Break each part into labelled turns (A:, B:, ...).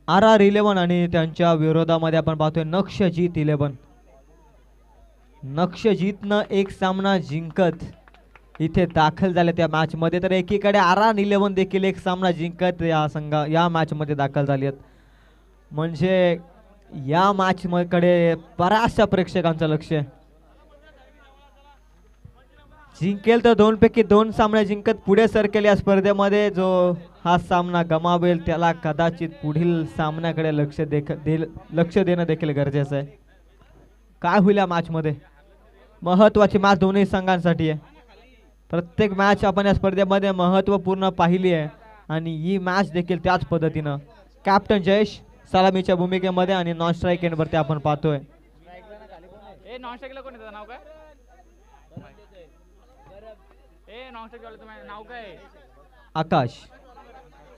A: RR11 आणि त्यांच्या विरोधामध्ये आपण पाहतोय नक्षजीत 11. नक्षजीतनं एक सामना जिंकत इथे दाखल झाले त्या मॅच मध्ये, तर एकीकडे RR11 देखील एक सामना जिंकत या मॅच मध्ये दाखल झाली आहेत. म्हणजे या मॅच कडे बऱ्याचशा प्रेक्षकांचं लक्ष आहे. जिंकेल तर 2 पैकी 2 सामने जिंकत पुढे सरकेल या स्पर्धेमध्ये. जो हा सामना गमावेल त्याला कदाचित पुढील सामन्याकडे लक्ष देणं देखील गरजेचं आहे. काय होईल या मॅच मध्ये? महत्वाची मॅच दोन्ही संघांसाठी आहे. प्रत्येक मॅच आपण या स्पर्धेमध्ये महत्वपूर्ण पाहिली आहे आणि ही मॅच देखील त्याच पद्धतीनं. कॅप्टन जयेश सलामीच्या भूमिकेमध्ये आणि नॉन स्ट्राईक एंड वरती आपण पाहतोय.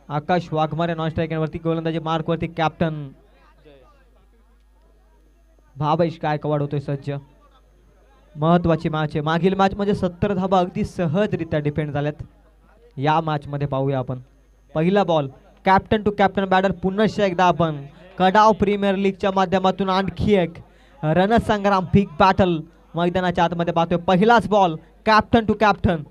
A: आकाश वाघमारे नॉन स्ट्राईक एंड वरती. गोलंदाजी मार्क वरती कॅप्टन भावेश गायकवाड होतोय सज्ज. महत्वाची मॅच आहे. मागील मॅच मध्ये 70 धाबा अगदी सहजरित्या डिफेंड झाल्यात. या मॅच मध्ये पाहूया आपण. पहिला ball captain to captain batter. पुन्हा एकदा आपण कडाव प्रीमियर लीगच्या माध्यमातून आणखी एक रणसंग्राम बिग बॅटल मैदानाच्या आतमध्ये पाहतोय. पहिलाच ball captain to captain.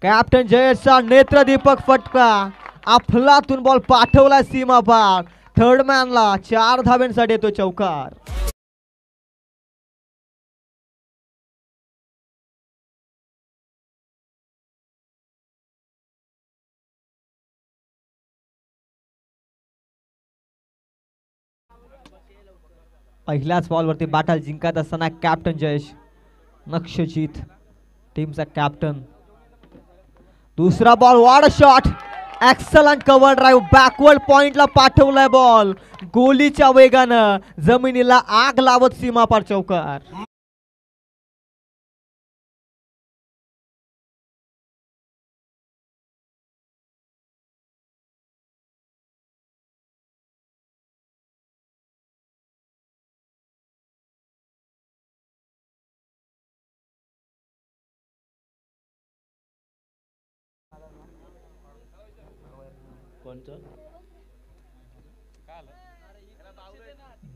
A: Captain जयेशचा नेत्रदीपक फटका. अफलातून बॉल पाठवला सीमा पार. थर्ड मॅनला 4 धाब्यांसाठी येतो चौकार. पहिल्याच बॉलवरती बॅटल जिंकत असताना कॅप्टन जयेश नक्षजीत टीमचा कॅप्टन. दुसरा बॉल वाड shot. Excellent cover drive. Backward पॉइंटला पाठवलाय बॉल. गोलीच्या वेगानं जमिनीला आग लावत सीमापार चौकार.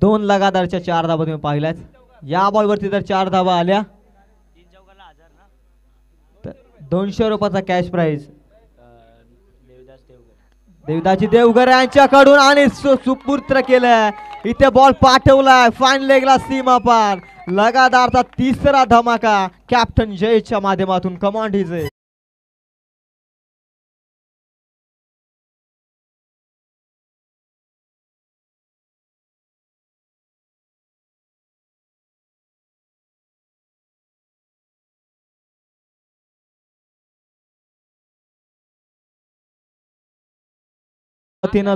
A: दोन लगातारच्या 4 धाबा तुम्ही पाहिल्यात. या बॉलवरती जर 4 धाबा आल्या तर 200 रुपयाचा कॅश प्राइज देवदाची देवघर यांच्याकडून आणि सुपूर्द केलं. इथे बॉल पाठवलाय फाईन लेगला सीमा पार. लगातारचा तिसरा धमाका कॅप्टन जयेशच्या माध्यमातून. कमांड इज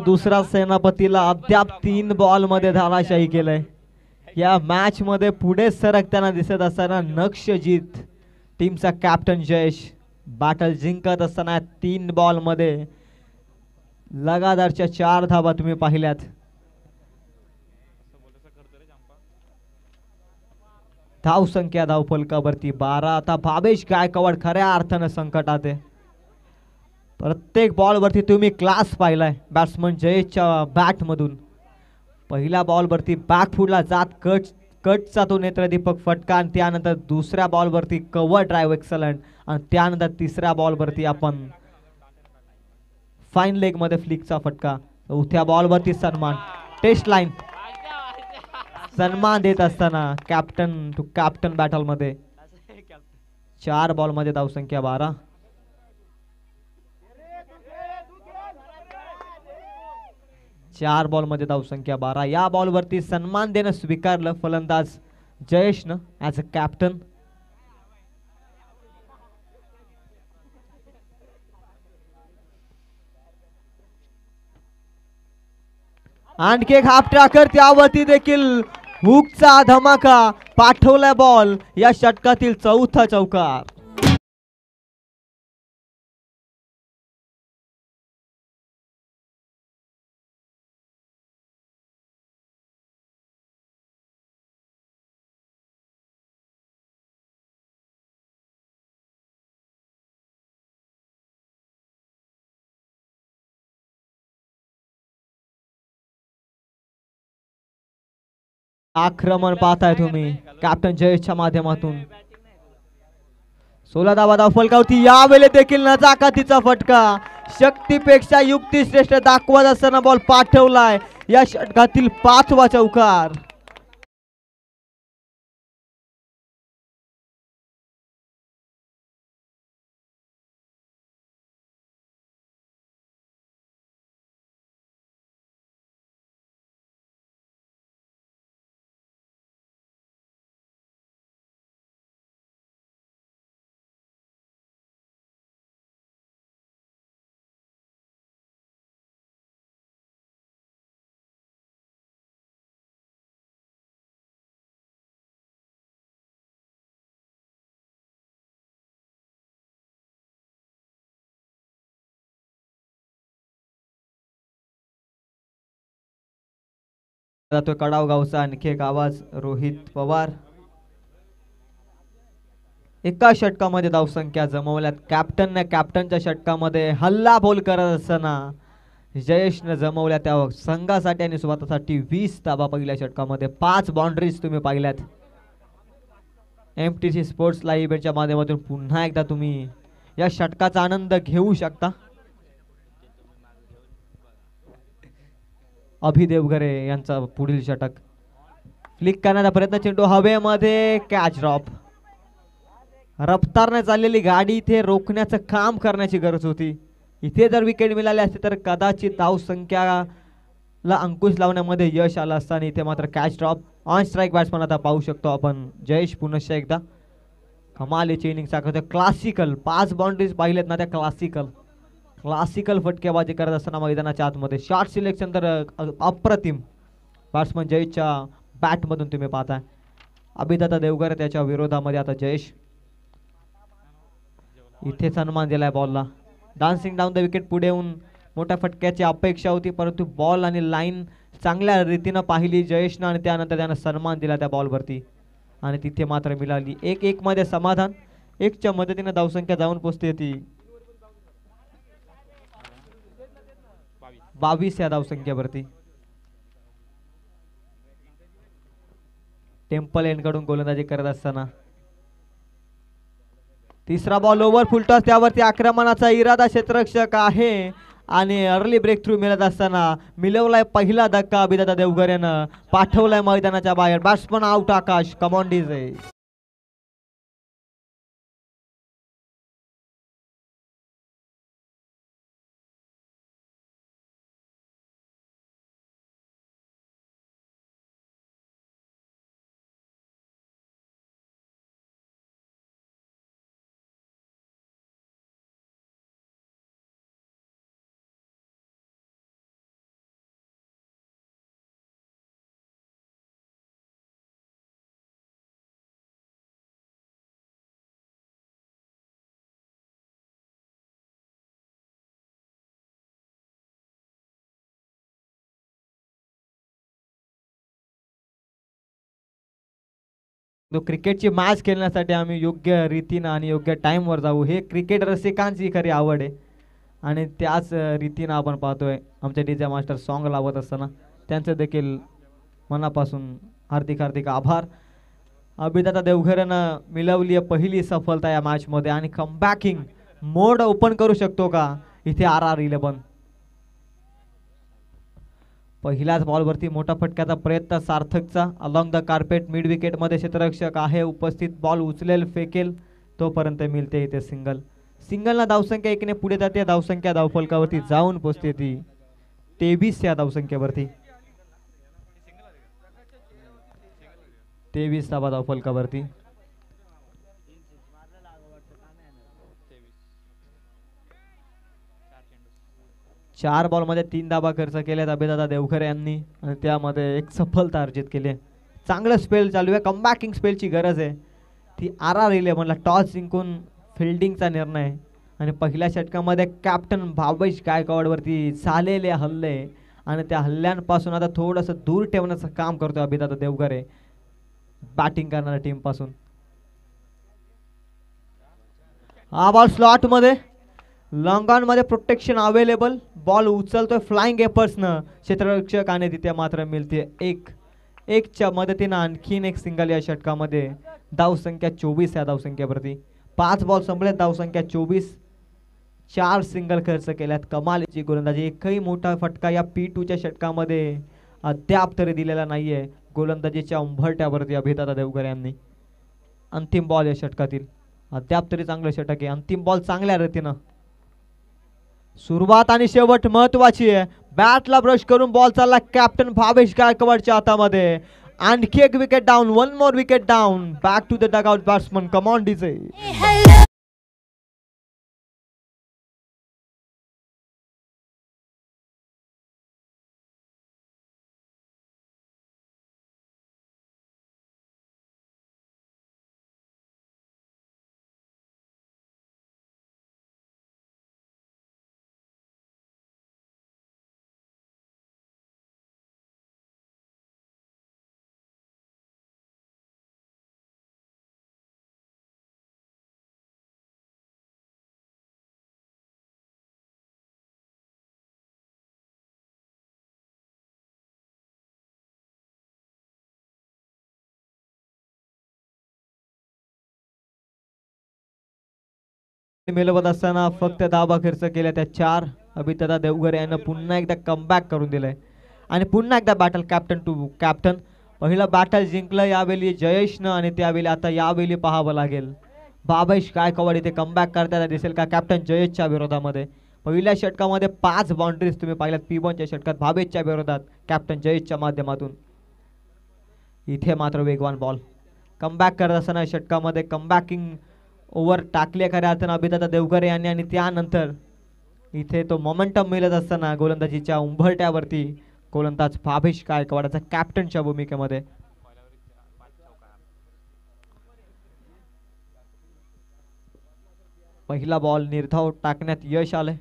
A: दुसरा सेनापतीला अद्याप 3 बॉल मध्ये धाराशाही केलंय. या मॅच मध्ये पुढे सरकताना दिसत असताना नक्षजीत टीमचा कॅप्टन जयेश बॅटल जिंकत असताना 3 बॉल मध्ये लगातारच्या 4 धाबा तुम्ही पाहिल्यात. धाव संख्या धावफलकावरती 12. आता भावेश गायकवाड खऱ्या अर्थानं संकटात आहे. प्रत्येक बॉल वरती तुम्ही क्लास पाहिलाय बॅट्समन जयेशच्या बॅट मधून. पहिल्या बॉल वरती बॅकफुटला जात कटचा तो नेत्रदीपक फटका आणि त्यानंतर दुसऱ्या बॉल वरती कव्हर ड्राईव्ह एक्सलंट आणि त्यानंतर तिसऱ्या बॉल वरती आपण फाईन लेग मध्ये फ्लिकचा फटका. चौथ्या बॉल वरती सन्मान टेस्ट लाईन सन्मान देत असताना कॅप्टन टू कॅप्टन बॅटल मध्ये 4 बॉल मध्ये धावसंख्या 12. चार बॉल मध्ये धावसंख्या 12. या बॉल वरती सन्मान देणं स्वीकारलं फलंदाज जयेशनं ऍज अ कॅप्टन. आणखी एक हाफ ट्रॅकर त्यावरती देखील हुकचा धमाका पाठवलाय बॉल. या षटकातील चौथा चौकार. आक्रमण पाहताय तुम्ही कॅप्टन जयेशच्या माध्यमातून. 16 धावा धावफलकावरती यावेळी देखील नजाकतीचा फटका. शक्तीपेक्षा युक्ती श्रेष्ठ दाखवत असताना बॉल पाठवलाय. या षटकातील 5वा चौकार. जातोय कडाव गावचा आणखी एक आवाज. रोहित पवार. एका षटकामध्ये धावसंख्या जमवल्यात कॅप्टनने. कॅप्टनच्या षटकामध्ये हल्ला बोल करत असताना जयेशने जमवल्या त्या संघासाठी आणि स्वतःसाठी 20 धावा पहिल्या षटकामध्ये. 5 बाउंड्रीज तुम्ही पाहिल्यात. MTC स्पोर्ट्स लाईव्ह इव्हेंटच्या माध्यमातून पुन्हा एकदा तुम्ही या षटकाचा आनंद घेऊ शकता. अभि देवघरे यांचा पुढील षटक. फ्लिक करण्याचा प्रयत्न. चेंडू हवेमध्ये. Catch drop. रफ्तारने चाललेली गाडी इथे रोखण्याचं काम करण्याची गरज होती. इथे जर विकेट मिळाली असते तर कदाचित धावसंख्याला अंकुश लावण्यामध्ये यश आलं असतं. आणि इथे मात्र catch drop. On strike batsman आता पाहू शकतो आपण जयेश पुनश्च एकदा. कमालीची इनिंग साकारते. क्लासिकल 5 बाउंड्रीज पाहिलेत ना त्या क्लासिकल फटकेबाजी करत असताना मैदानाच्या आतमध्ये. शॉर्ट सिलेक्शन तर अप्रतिम बॅट्समन जयेशच्या बॅटमधून तुम्ही पाहताय. अभिदत्ता देवघर त्याच्या विरोधामध्ये आता जयेश. इथे सन्मान दिलाय बॉलला. Dancing down the wicket. पुढे येऊन मोठ्या फटक्याची अपेक्षा होती परंतु बॉल आणि लाईन चांगल्या रीतीनं पाहिली जयेशनं आणि त्यानंतर त्यानं सन्मान दिला त्या बॉलवरती आणि तिथे मात्र मिळाली 1-1 मध्ये समाधान. 1च्या मदतीने धावसंख्या जाऊन पोहोचते ती 22 या धावसंख्येवरती. टेम्पल एंडकडून गोलंदाजी करत असताना तिसरा बॉल ओव्हर फुलटॉस. त्यावरती आक्रमणाचा इरादा क्षेत्ररक्षक आहे आणि अर्ली ब्रेक थ्रू मिळत असताना मिळवलाय पहिला धक्का. अभिदत्ता देवघर यानं पाठवलाय मैदानाच्या बाहेर. Batsman out. आकाश कमॉन्डीज आहे. क्रिकेटची मॅच खेळण्यासाठी आम्ही योग्य रीतीनं आणि योग्य टाइमवर जाऊ हे क्रिकेट रसिकांची खरी आवड आहे आणि त्याच रीतीनं आपण पाहतोय आमचे डीजे मास्टर सॉन्ग लावत असताना त्यांचे देखील मनापासून हार्दिक हार्दिक आभार. अभिदत्ता देवघरनं मिळवली आहे पहिली सफलता या मॅचमध्ये आणि कमबॅकिंग मोड ओपन करू शकतो का इथे RR11. पहिल्याच बॉलवरती मोठा फटक्याचा प्रयत्न सार्थकचा. अलॉंग द कार्पेट मिड विकेटमध्ये क्षेत्ररक्षक आहे उपस्थित. बॉल उचलेल फेकेल तोपर्यंत मिळते इथे सिंगल. सिंगलला धावसंख्या 1 ने पुढे जाते. धावसंख्या धावफलकावरती जाऊन पोचते ती 23 या धावसंख्येवरती. 23 धावा धावफलकावरती. 4 बॉलमध्ये 3 धावा खर्च केल्यात अभिदत्ता देवघर यांनी आणि त्यामध्ये एक सफलता अर्जित केली. चांगलं स्पेल चालू आहे. कमबॅकिंग स्पेलची गरज आहे ती RR11ला. टॉस जिंकून फिल्डिंगचा निर्णय आणि पहिल्या षटकामध्ये कॅप्टन भावेश गायकवाडवरती झालेले हल्ले आणि त्या हल्ल्यांपासून आता थोडंसं दूर ठेवण्याचं काम करतोय अभिदत्ता देवघर बॅटिंग करणाऱ्या टीम पासून. हा बॉल स्लॉट मध्ये. लॉंग ऑन मध्ये प्रोटेक्शन अवेलेबल. बॉल उचलतोय फ्लाइंग एपर्सनं क्षेत्ररक्षक आणि तिथे मात्र मिळते एकच्या मदतीनं आणखीन एक सिंगल या षटकामध्ये. धावसंख्या 24 या धावसंख्येवरती. 5 बॉल संपले, धावसंख्या 24. 4 सिंगल खर्च केल्यात. कमालीची गोलंदाजी. एकही मोठा फटका या P2च्या षटकामध्ये अद्याप तरी दिलेला नाहीये गोलंदाजीच्या उंबरठ्यावरती अभिदादा देवघर यांनी. अंतिम बॉल या षटकातील. अद्याप तरी चांगलं षटक आहे. अंतिम बॉल चांगल्या रीतीनं. सुरुवात आणि शेवट महत्वाची आहे. बॅटला ब्रश करून बॉल चालला कॅप्टन भावेश गायकवाडच्या हातामध्ये. आणखी एक wicket down. One more wicket down. Back to the dugout batsman. Come on DJ. मिळवत असताना फक्त धावा खर्च केल्या त्या 4. अभिदादा देवघर यानं पुन्हा एकदा कमबॅक करून दिलंय आणि पुन्हा एकदा बॅटल कॅप्टन टू कॅप्टन. पहिलं बॅटल जिंकलं यावेळी जयेशनं आणि त्यावेळी आता यावेळी पाहावं लागेल भावेश गायकवाड इथे कमबॅक करताना दिसेल का कॅप्टन जयेशच्या विरोधामध्ये. पहिल्या षटकामध्ये 5 बाउंड्रीज तुम्ही पाहिल्यात P1च्या षटकात भावेशच्या विरोधात कॅप्टन जयेशच्या माध्यमातून. इथे मात्र वेगवान बॉल. कमबॅक करत असताना षटकामध्ये कमबॅकिंग ओव्हर टाकले खऱ्या अर्थानं अभिदादा देवघर यांनी आणि त्यानंतर इथे तो मोमेंटम मिळत असताना गोलंदाजीच्या उंबरट्यावरती गोलंदाज भावेश गायकवाडचा कॅप्टनच्या भूमिकेमध्ये. पहिला बॉल निर्धाव टाकण्यात यश आले.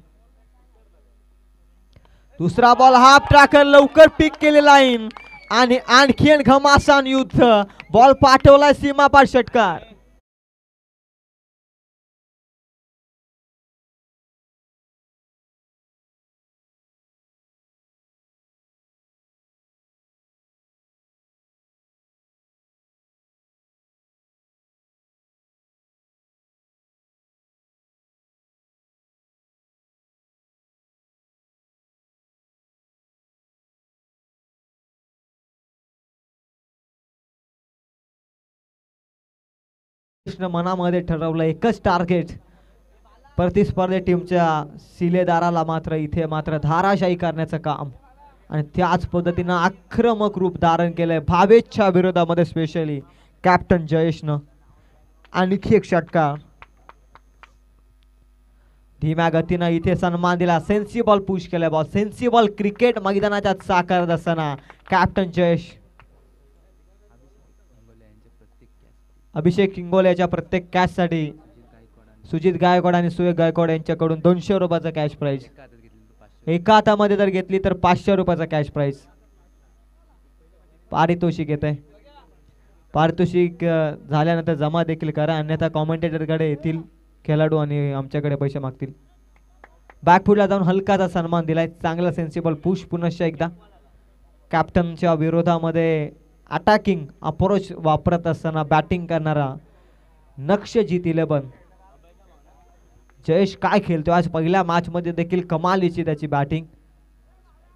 A: दुसरा बॉल हाफ ट्रॅकर लवकर पिक केले लाईन आणि आणखीन घमासान युद्ध. बॉल पाठवलाय सीमापार षटकार. मनामध्ये ठरवलं एकच टार्गेट. प्रतिस्पर्धी टीमच्या शिलेदाराला मात्र इथे मात्र धाराशाही करण्याचं काम आणि त्याच पद्धतीनं आक्रमक रूप धारण केलंय भावेशच्या विरोधामध्ये स्पेशली कॅप्टन जयेशनं. आणखी एक षटकार. धीम्या गतीनं इथे सन्मान दिला. सेन्सिबल पुश केलाय बॉल. सेन्सिबल क्रिकेट मैदानाच्या साकारत असताना कॅप्टन जयेश. अभिषेक इंगोलेच्या प्रत्येक कॅच साठी सुजित गायकवाड आणि सुयोग गायकवाड यांच्याकडून 200 रुपयाचा कॅश प्राइज. एका हातामध्ये जर घेतली तर 500 रुपयाचा कॅश प्राइज पारितोषिक येत आहे. पारितोषिक झाल्यानंतर जमा देखील करा अन्यथा कॉमेंटेटरकडे येतील खेळाडू आणि आमच्याकडे पैसे मागतील. बॅकफुटला जाऊन हलकाचा सन्मान दिलाय. चांगला सेन्सिबल पुश पुनश्च एकदा. कॅप्टनच्या विरोधामध्ये अटॅकिंग अप्रोच वापरत असताना बॅटिंग करणारा नक्षजित 11 जयेश काय खेळतोय आज. पहिल्या मॅच मध्ये देखील कमालीची त्याची बॅटिंग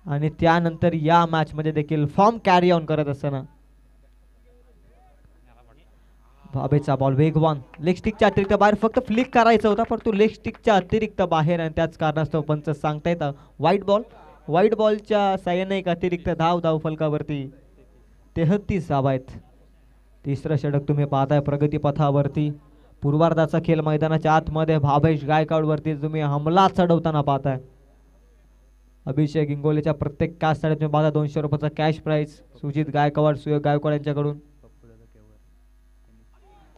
A: आणि त्यानंतर या मॅच मध्ये देखील फॉर्म कॅरी ऑन करत असताना. भावेचा बॉल वेगवान. लेग स्टिकच्या अतिरिक्त बाहेर फक्त फ्लिक करायचा होता परंतु लेग स्टिकच्या अतिरिक्त बाहेर आणि त्याच कारणास्तव पंच सांगता येतं वाईट बॉल. वाईट बॉलच्या साह्याने एक अतिरिक्त धाव फलकावरती 33 धावा आहेत. तिसरं षटक तुम्ही पाहताय प्रगती पथावरती. पूर्वार्धाचा खेळ मैदानाच्या आतमध्ये भावेश गायकवाड वरती तुम्ही हमला चढवताना पाहताय. अभिषेक इंगोलेच्या प्रत्येक कॅच साठी तुम्ही पाहता 200 रुपयाचा कॅश प्राइज सुजित गायकवाड सुयोग गायकवाड यांच्याकडून.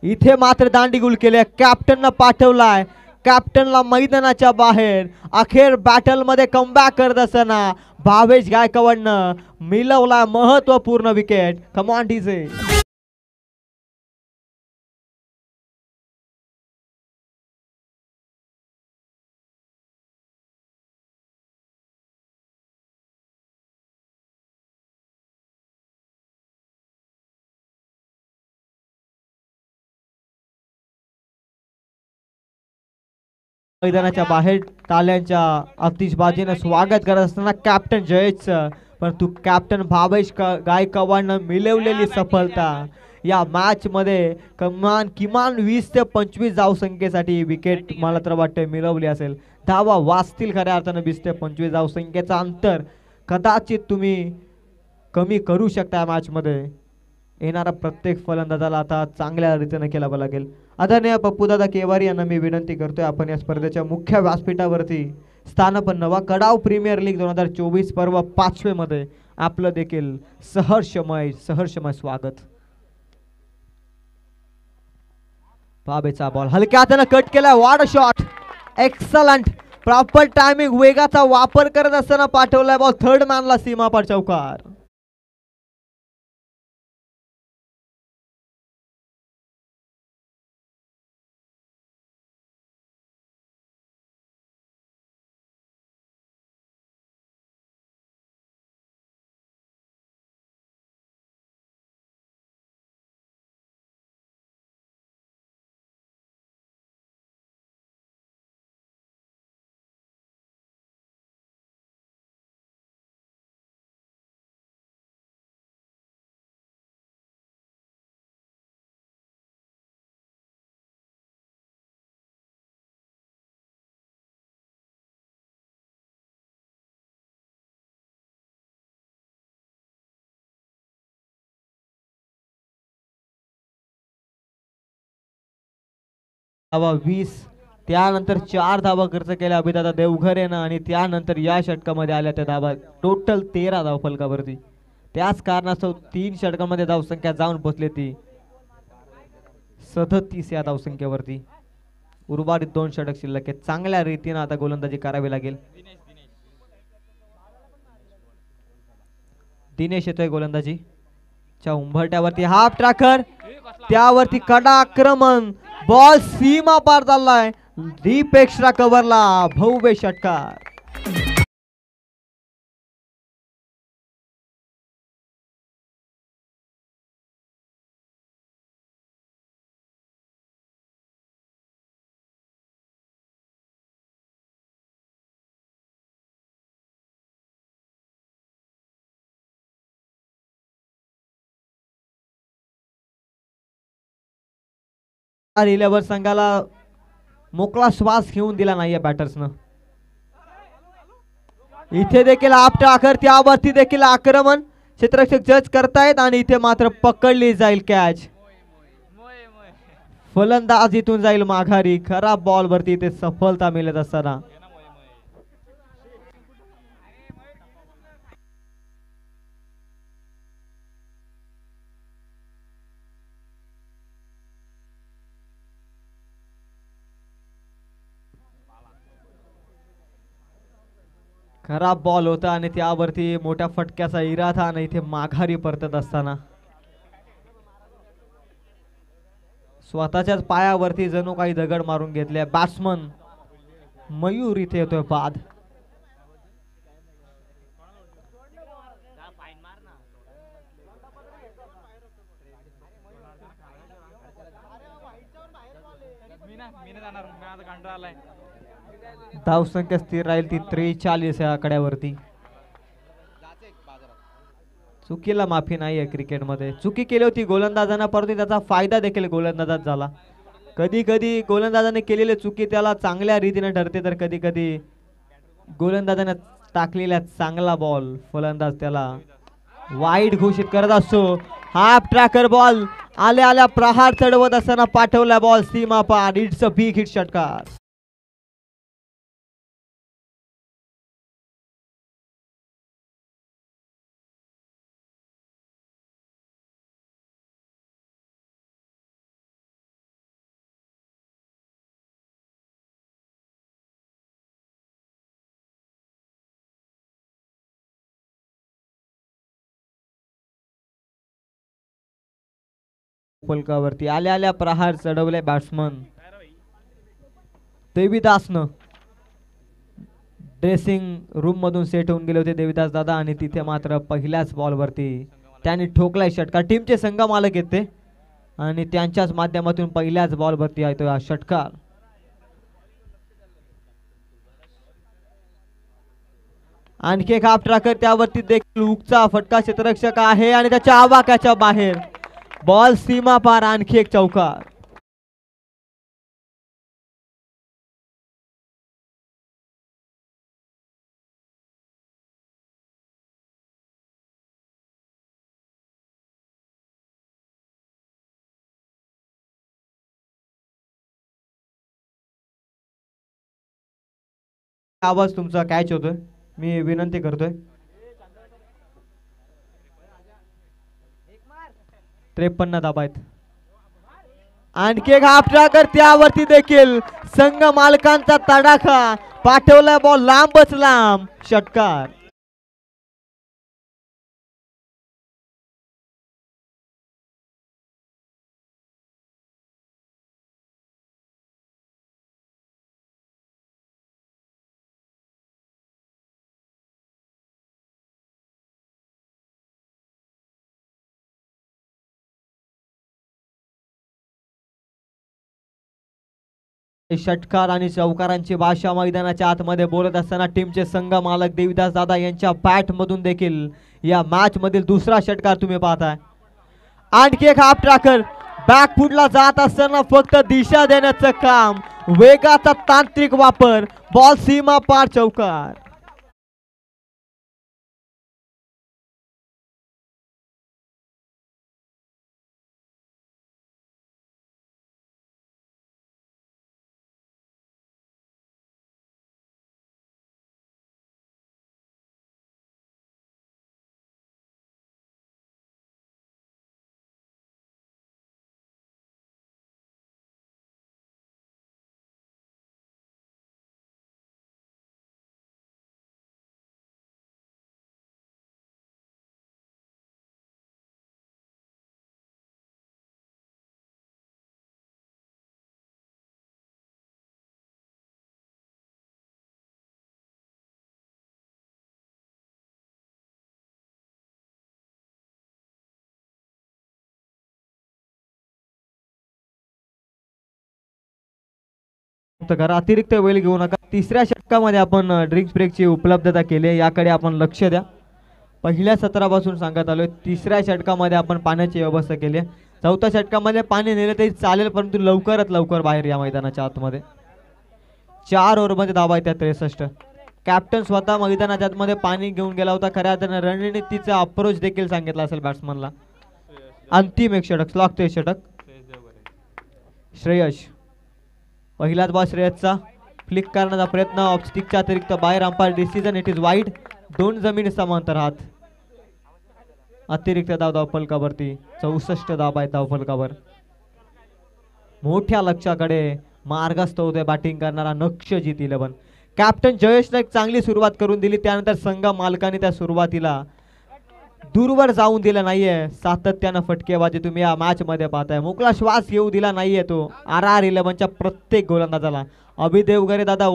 A: इथे मात्र दांडी गुल केले. कॅप्टननं पाठवलाय. कॅप्टनला मैदानाच्या बाहेर. अखेर बॅटल मध्ये कमबॅक करत असताना भावेश गायकवाडनं मिळवला महत्वपूर्ण विकेट. Come on DJ. मैदानाच्या बाहेर टाळ्यांच्या आतिषबाजीनं स्वागत करत असताना कॅप्टन जयेशचं, परंतु कॅप्टन भावेश गायकवाडनं मिळवलेली सफलता या मॅच मध्ये किमान 20 ते 25 धावसंख्येसाठी विकेट मला तर वाटतं मिळवली असेल. धावा वाचतील खऱ्या अर्थानं 20 ते 25 धावसंख्येचा अंतर कदाचित तुम्ही कमी करू शकता मॅच मध्ये. येणारा प्रत्येक फलंदाजाला आता चांगल्या रीतीने खेळावं लागेल. आदरणीय पप्पूदादा केवारी यांना मी विनंती करतोय आपण या स्पर्धेच्या मुख्य व्यासपीठावरती स्थानपन्न व्हा. कडाव प्रीमियर लीग 2024 पर्व 5वे मध्ये आपलं देखील सहर्षमय स्वागत. बाबेचा बॉल हलक्या हाताने कट केला. What shot, excellent, proper timing, वेगाचा वापर करत असताना पाठवलाय बॉल थर्ड मॅनला सीमापार चौकार. धावा 20, त्यानंतर 4 धावा खर्च केल्या अभिदादा देवघर यानं आणि त्यानंतर या षटकामध्ये आल्या त्या धावा टोटल 13 धाव फलकावरती. त्याच कारणास्तव 3 षटकांमध्ये धावसंख्या जाऊन पोहोचली ती 37 या धावसंख्येवरती. उर्वरित 2 षटक शिल्लक आहेत. चांगल्या रीतीने आता गोलंदाजी करावी लागेल. दिनेश येतोय गोलंदाजी च्या उंबरट्यावरती. हाफ ट्रॅकर, त्यावरती कडा आक्रमण, बॉल सीमा पार चाललाय. डीप एक्स्ट्रा कव्हरला भव्य षटकार. रिलेवर संघाला मोकळा श्वास घेऊन दिला नाहीये बॅटर्सनं. इथे देखील आप टाकर, त्यावरती देखील आक्रमण क्षेत्ररक्षक जज करतायत आणि इथे मात्र पकडली जाईल कॅच. फलंदाज इथून जाईल माघारी. खराब बॉल वरती इथे सफलता मिळत असताना खराब बॉल होता आणि त्यावरती मोठ्या फटक्याचा इरादा आणि इथे माघारी परतत असताना स्वतःच्याच पायावरती जणू काही दगड मारून घेतले. बॅट्समन मयूर इथे येतोय बाद. धावसंख्या स्थिर राहील ती 43 या आकड्यावरती. चुकीला माफी नाहीये क्रिकेटमध्ये. चुकी केली होती गोलंदाजांना, परंतु त्याचा फायदा देखील गोलंदाजात झाला. कधी कधी गोलंदाजाने केलेली चुकी त्याला चांगल्या रीतीने ठरते, तर कधी कधी गोलंदाजाने टाकलेला चांगला बॉल फलंदाज त्याला वाईड घोषित करत असतो. हाफ ट्रॅकर बॉल आल्या आल्या प्रहार चढवत असताना पाठवला बॉल सीमा पार. इट्स अ बिग हिट षटकार. फलकावरती आल्या आल्या प्रहार चढवले बॅट्समन देवीदासनं. ड्रेसिंग रूम मधून सेट होऊन गेले होते देवीदास दादा आणि तिथे मात्र पहिल्याच बॉल वरती त्यांनी ठोकलाय षटकार. टीमचे संघ मालक येते आणि त्यांच्याच माध्यमातून पहिल्याच बॉल वरती येतोय हा षटकार. आणखी एक हाफ ट्रॅकर त्यावरती देखील हुकचा फटका क्षेत्ररक्षक आहे आणि त्याच्या आवाक्याच्या बाहेर बॉल सीमा पार. आणखी एक चौकार. आवाज तुमचा कॅच होतोय, मी विनंती करतोय. 53 धाबा आहेत. आणखी एक हाफ ट्रॅकर त्यावरती देखील संघ मालकांचा तडाखा. पाठवला बॉल लांबच लांब. षटकार. षटकार आणि चौकारांची भाषा मैदानाच्या आतमध्ये बोलत असताना टीमचे संघ मालक देविदास दादा यांच्या बॅट मधून देखील या मॅच मधील दुसरा षटकार तुम्ही पाहताय. आणखी एक हाफ ट्रॅकर बॅक फुटला जात असताना फक्त दिशा देण्याचं काम. वेगाचा तांत्रिक वापर. बॉल सीमा पार. चौकार. करा, अतिरिक्त वेळ घेऊ नका. तिसऱ्या षटकामध्ये आपण ड्रिंक्स ब्रेकची उपलब्धता केली आहे, याकडे आपण लक्ष द्या. पहिल्या सत्रापासून सांगत आलोय, तिसऱ्या षटकामध्ये आपण पाण्याची व्यवस्था केली आहे. चौथ्या षटकामध्ये पाणी नेलं तरी चालेल, परंतु लवकरात लवकर बाहेर या मैदानाच्या आतमध्ये. 4 ओव्हरमध्ये धावा आहेत 63. कॅप्टन स्वतः मैदानाच्या आतमध्ये पाणी घेऊन गेला होता. खऱ्या अर्थाने रणनीतीचा अप्रोच देखील सांगितला असेल बॅट्समनला. अंतिम एक षटक लागतोय. षटक श्रेयश. पहिलाच बॉल श्रेयसचा. फ्लिक करण्याचा प्रयत्न ऑफ स्टिकच्या अतिरिक्त बाहेर. Umpire decision it is wide. 2 जमीन समांतर हात. अतिरिक्त धाव धावफलकावरती. 64 धाव आहे धावफलकावर. मोठ्या लक्ष्याकडे मार्गस्थ होते बॅटिंग करणारा नक्षजित 11. कॅप्टन जयेशने एक चांगली सुरुवात करून दिली, त्यानंतर संघ मालकाने त्या सुरुवातीला दूरवर जाऊन दिलं नाहीये. सातत्यानं फटकेबाजी तुम्ही या मॅच मध्ये पाहताय. मोकळा श्वास घेऊ दिला नाहीये तो RR11च्या प्रत्येक गोलंदाजाला. अभि देवगरे दादा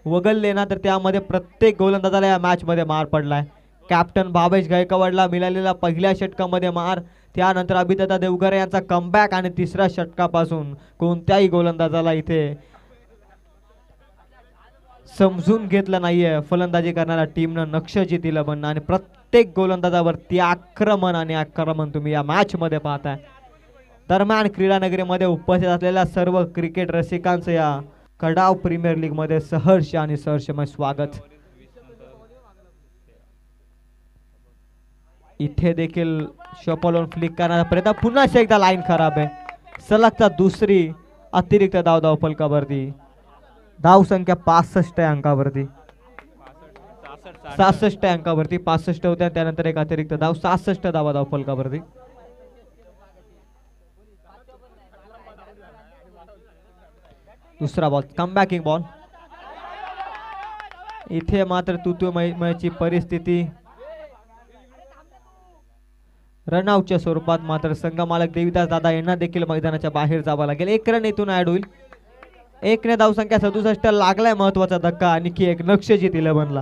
A: वगळले ना तर त्यामध्ये प्रत्येक गोलंदाजाला या मॅच मध्ये मार पडलाय. कॅप्टन भावेश गायकवाडला मिळालेला पहिल्या षटकामध्ये मार, त्यानंतर अभिदादा देवगरे यांचा कमबॅक आणि तिसऱ्या षटकापासून कोणत्याही गोलंदाजाला इथे समजून घेतलं नाहीये फलंदाजी करणाऱ्या टीमनं नक्षजित 11. आणि प्रत्येक गोलंदाजावरती आक्रमण तुम्ही या मॅच मध्ये पाहताय. दरम्यान क्रीडानगरीमध्ये उपस्थित असलेल्या सर्व क्रिकेट रसिकांचं या कडाव प्रीमियर लीग मध्ये सहर्ष आणि सहर्षमय स्वागत. इथे देखील शॉपॉलॉन फ्लिक करण्याचा प्रयत्न. पुन्हा एकदा लाईन खराब आहे. सलगचा दुसरी अतिरिक्त धाव फलकावरती. धाव संख्या 65 अंकावरती. 66 अंकावरती. 65 होत्या, त्यानंतर एक अतिरिक्त धाव. 66 धाव फलकावरती. दुसरा बॉल कमबॅकिंग बॉल. इथे मात्र तुतुमयची परिस्थिती. रनआउटच्या स्वरूपात मात्र संघ मालक देविदास दादा यांना देखील मैदानाच्या बाहेर जावं लागेल. 1 रन इथून ऍड होईल. 1 ने धाव संख्या 67 लागलाय महत्वाचा धक्का. आणखी एक नक्षजित 11ला.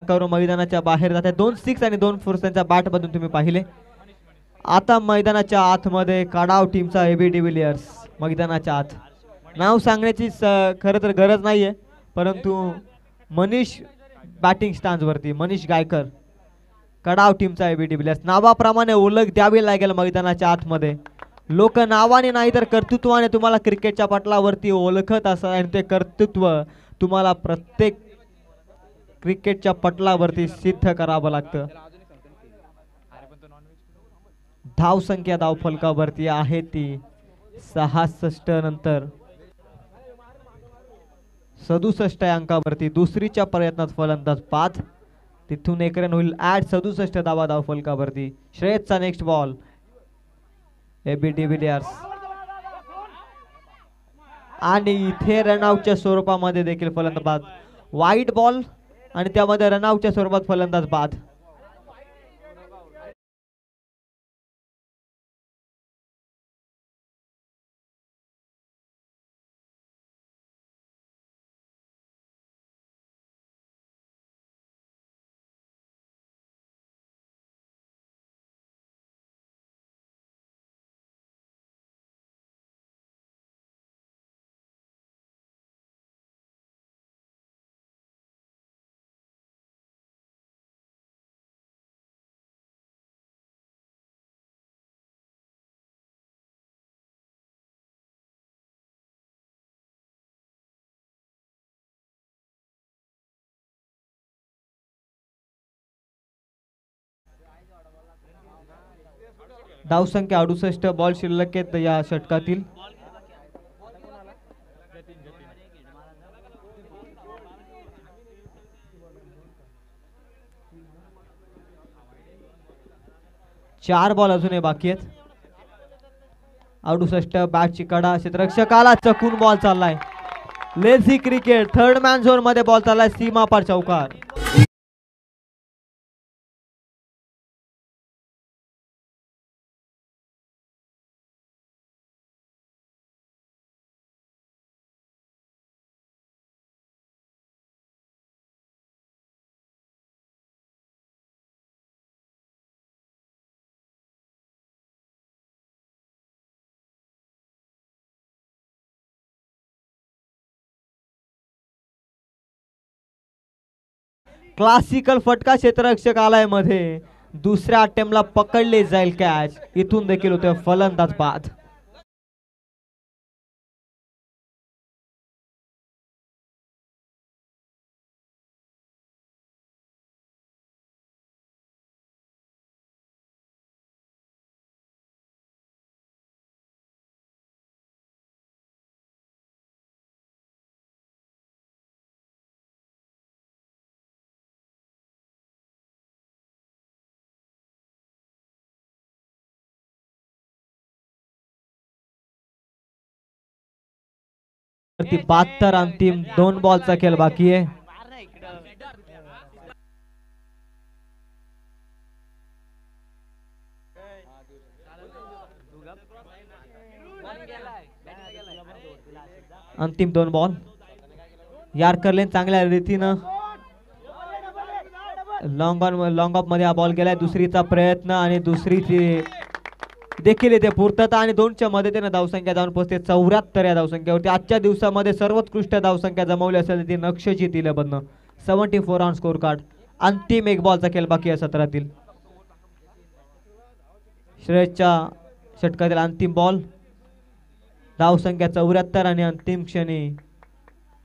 A: करून मैदानाच्या बाहेर जाते. 2 सिक्स आणि 2 फोर्स त्यांच्या बॅट मधून तुम्ही पाहिले. आता मैदानाच्या आतमध्ये काढाव टीमचा एबी डिव्हिलियर्स मैदानाच्या आत. नाव सांगण्याची खरं तर गरज नाहीये, परंतु मनीष बॅटिंग स्टँड वरती मनीष गायकर कडाव टीमचा एबी डिव्हिलियर्स. नावाप्रमाणे ओळख द्यावी लागेल मैदानाच्या आतमध्ये. लोक नावाने नाही तर कर्तृत्वाने तुम्हाला क्रिकेटच्या पटलावरती ओळखत असतात आणि ते कर्तृत्व तुम्हाला प्रत्येक क्रिकेटच्या पटलावरती सिद्ध करावं लागतं. धाव संख्या धाव फलकावरती आहे ती 66 नंतर 67 अंकावरती. दुसरीच्या प्रयत्नात फलंदाज 5, तिथून एक रन होईल ऍड. 67 धावा धाव फलकावरती. श्रेयसचा नेक्स्ट बॉल. एबी डिव्हिलियर्स आणि इथे रनआउटच्या स्वरूपामध्ये देखील फलंदाज बाद. वाईट बॉल आणि त्यामध्ये रनआउटच्या स्वरूपात फलंदाज बाद. धावसंख्या 68 बॉल शिल्लक आहेत या षटकातील. चार बॉल अजूनही बाकी आहेत. 68 बॅटची कडा. क्षेत्ररक्षकाला चकून बॉल चाललाय. Lazy cricket. Third man zone मध्ये बॉल चाललाय. सीमा पार चौकार. क्लासिकल फटका क्षेत्ररक्षक आलाय मध्ये. दुसऱ्या अटेम्प्टला पकडले जाईल कॅच. इथून देखील होते फलंदाज बाद. ती 72 अंतिम 2 बॉलचा खेळ बाकी आहे. अंतिम 2 बॉल. यार्कर चांगल्या रीतीनं लॉंग ऑफ मध्ये हा बॉल गेलाय. दुसरीचा प्रयत्न आणि दुसरीची देखील येते पूर्तता आणि 2च्या मदतीने धावसंख्या जाऊन पोहोचते 74 या धावसंख्येवरती. आजच्या दिवसामध्ये सर्वोत्कृष्ट धावसंख्या जमवली असेल ती नक्षची तिलेबंद 74 ऑन स्कोर कार्ड. अंतिम 1 बॉलचा खेळ बाकी आहे सत्रातील. श्रेयसच्या षटकातील अंतिम बॉल. धावसंख्या 74 आणि अंतिम क्षणी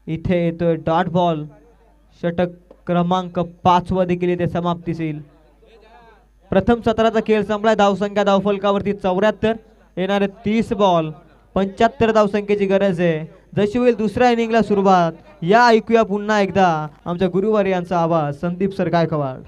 A: इथे येतोय डॉट बॉल. षटक क्रमांक 5 व देखील इथे समाप्तीस येईल. प्रथम सत्राचा खेळ संपलाय. धावसंख्या धावफलकावरती 74. येणारे 30 बॉल 75 धावसंख्येची गरज आहे. जशी होईल दुसऱ्या इनिंगला सुरुवात. या ऐकूया पुन्हा एकदा आमच्या गुरुवारी यांचा आवाज. संदीप सर गायकवाड.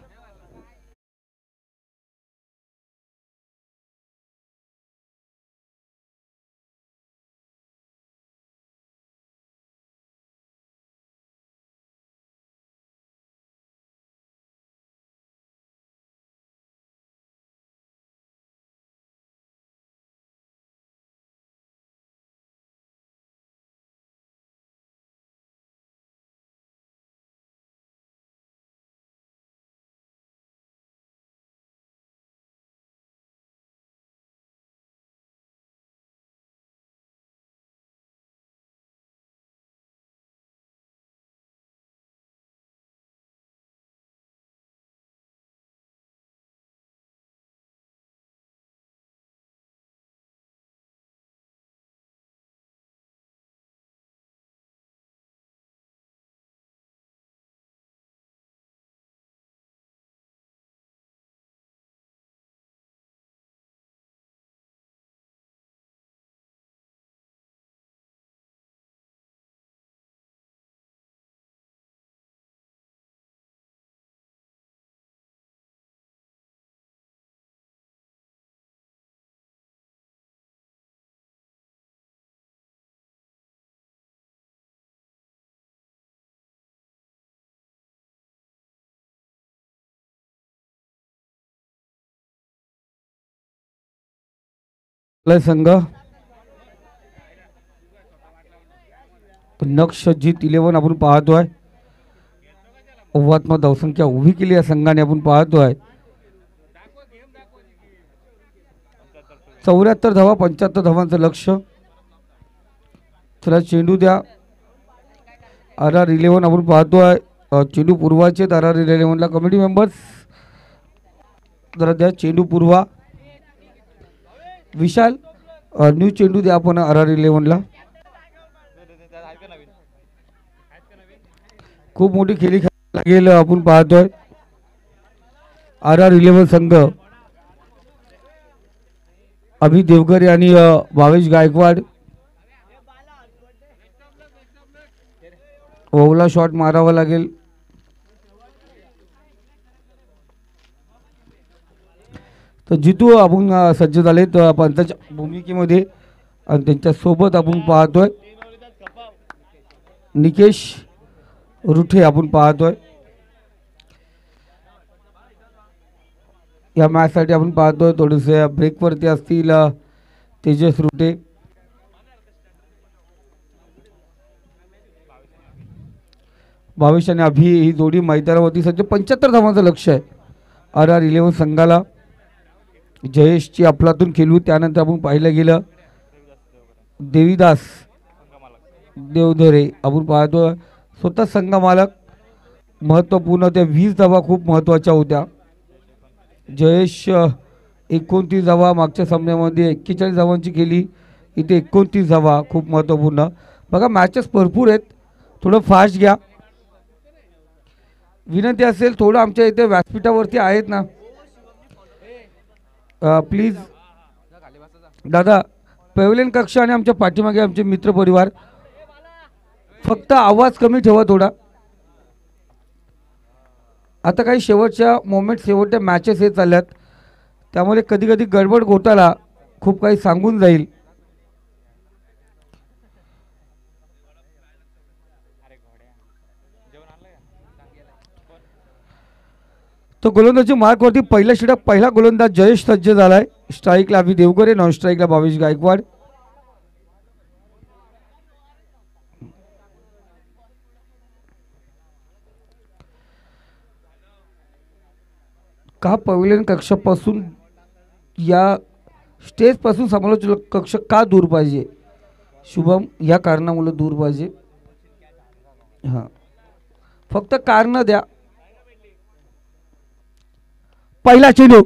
B: संघ नक्षजित 11 आपण पाहतोय. अव्वात्मक धावसंख्या उभी केली या संघाने आपण पाहतोय. 74 धावा 75 धावांचं लक्ष्य. चला चेंडू द्या. RR11 आपण पाहतोय. चेंडू पूर्वाचे RR11 ला कमिटी मेंबर्स जरा द्या चेंडू पूर्वा. विशाल न्यू चेंडू द्या आपण RR11 ला. खूप मोठी खेळी खेळायला लागेल आपण पाहतोय. RR11 संघ अभि देवगरे आणि भावेश गायकवाड. ओवला शॉट मारावा लागेल. तर जितू आपण सज्ज झालेत पंचाच्या भूमिकेमध्ये आणि त्यांच्या सोबत आपण पाहतोय निकेश रुठे आपण पाहतोय. या मॅच साठी आपण पाहतोय थोडेसे ब्रेकवरती असतील तेजस रुटे. भावेश आणि अभि ही जोडी मैदानावरती सध्या 75 धावांचं लक्ष्य आहे RR11 संघाला. जयेशची अफलातून खेळू. त्यानंतर आपण पाहिलं गेलं देवीदास देवधरे आपण पाहतो स्वतः संघ मालक. महत्त्वपूर्ण त्या 20 धावा खूप महत्त्वाच्या होत्या. जयेश 29 धावा मागच्या सामन्यामध्ये 41 धावांची केली. इथे 29 धावा खूप महत्त्वपूर्ण. बघा मॅचेस भरपूर आहेत. थोडं फास्ट घ्या. विनंती असेल थोडं आमच्या इथे व्यासपीठावरती आहेत ना प्लीज दादा. पॅव्हलियन कक्ष आणि आमच्या पाठीमागे आमचे मित्र परिवार फक्त आवाज कमी ठेवा थोडा. आता काही शेवटच्या मोमेंट शेवटच्या मॅचेस हे चालल्यात त्यामुळे कधी कधी गडबड घोटाळा खूप काही सांगून जाईल. तो गोलंदाजी मार्कवरती पहिला षटक पहिला गोलंदाज जयेश सज्ज झालाय. स्ट्राईकला अभि देवगरे, नॉन स्ट्राईकला भावेश गायकवाड. का पॅव्हलियन कक्षापासून या स्टेज पासून समालोचक कक्ष का दूर पाहिजे शुभम? या कारणामुळे दूर पाहिजे. हां फक्त कारण द्या. पहिला चेंडू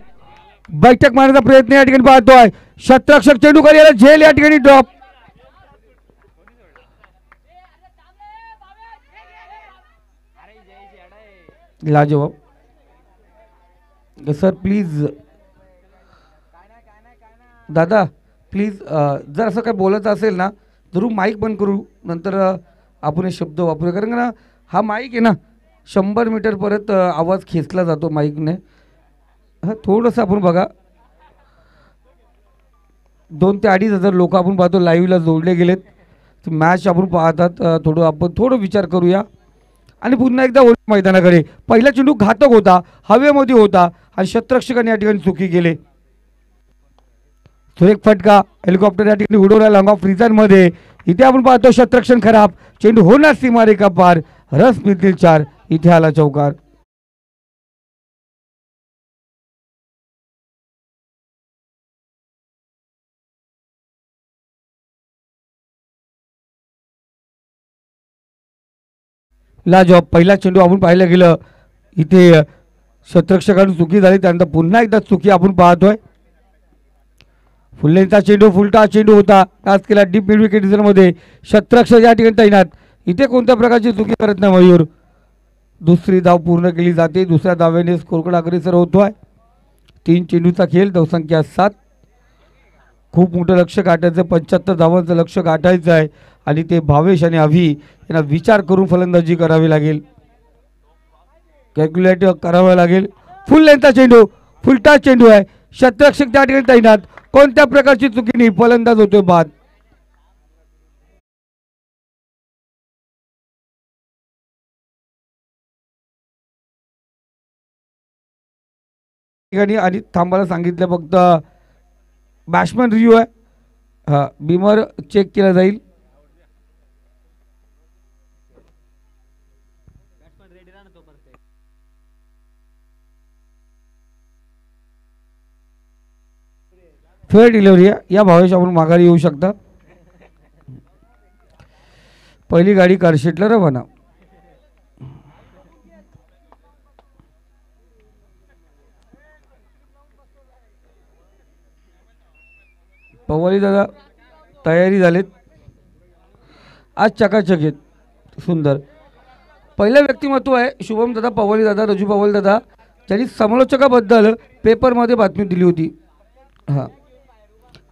B: बैठक मारण्याचा प्रयत्न या ठिकाणी पाहतोय. शतरक्षक चेंडू करायला झेल या ठिकाणी ड्रॉप. लाजवाब सर प्लीज दादा प्लीज जर असं काय बोलायचं असेल ना जरूर माईक बंद करू नंतर आपण हे शब्द वापरू. कारण ना हा माईक आहे ना 100 मीटर परत आवाज खेचला जातो माईकने. हां थोडंसं आपण बघा 2 ते 2.5 हजार लोक आपण पाहतो लाईव्हला जोडले गेलेत. मॅच आपण पाहतात थोडं आपण थोडं विचार करूया आणि पुन्हा एकदा मैदानाकडे. पहिला चेंडू घातक होता हवेमध्ये होता आणि शतरक्षकाने या ठिकाणी चुकी केले. तो एक फटका हेलिकॉप्टर या ठिकाणी उडवला लॉंग ऑफ रिझनमध्ये. इथे आपण पाहतो शतरक्षण खराब चेंडू होणार सीमारेखा पार. रस मिळतील 4. इथे आला चौकार. लाजवाब पहिला चेंडू आपण पाहिलं गेलं इथे शतरक्षकांनी चुकी झाली त्यानंतर पुन्हा एकदा चुकी आपण पाहतोय. फुल्लेंचा चेंडू फुलटा चेंडू होता. आज केला डीप मिड विकेट मध्ये शतरक्षक या ठिकाणी तैनात. इथे कोणत्या प्रकारची चुकी करत नाही मयूर. दुसरी धाव पूर्ण केली जाते. दुसऱ्या धावेने स्कोरकडे अग्रेसर होतोय. 3 चेंडूचा खेळ धावसंख्या 7. खूप मोठं लक्ष गाठायचं 75 धावांचं लक्ष गाठायचं आहे आणि ते भावेश आणि अभि यांना विचार करून फलंदाजी करावी लागेल. कॅल्क्युलेट करावं लागेल. फुल लेंथचा चेंडू फुलटा चेंडू आहे. शतरक्षक त्या ठिकाणी तैनात. कोणत्या प्रकारची चुकीने फलंदाज होतोय बाद. आणि थांबायला सांगितलं फक्त बॅट्समॅन रिव्ह्यू आहे हा बिमर चेक केला जाईल. फेअर डिलिव्हरी आहे. या भावेश आपण माघारी येऊ शकता. पहिली गाडी कारशेटला रवाना. पवारी दादा तयारी झालेत. आज चकाचक आहेत. सुंदर पहिलं व्यक्तिमत्व आहे शुभम दादा पवारी दादा, रजू पवारी दादा, ज्यांनी समालोचकाबद्दल पेपरमध्ये बातमी दिली होती. हां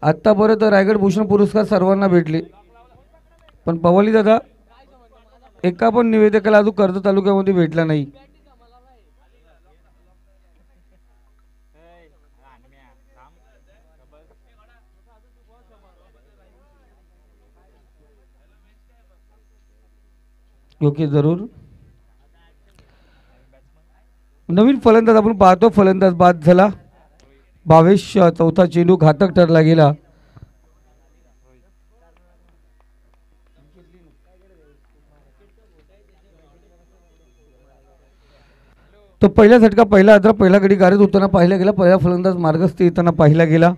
B: आत्तापर्यंत रायगड भूषण पुरस्कार सर्वांना भेटले, पण पवारी दादा एका पण निवेदकाला अजून कर्जत तालुक्यामध्ये भेटला नाही. ओके जरूर. नवीन फलंदाज आपण पाहतो. फलंदाज बाद झाला. भावेश चौथा चेंडू घातक ठरला गेला. तो पहिला झटका पहिला आदरा पहिला गडी गारद होताना पाहिला गेला. पहिला फलंदाज मार्गस्थ येताना पाहिला गेला.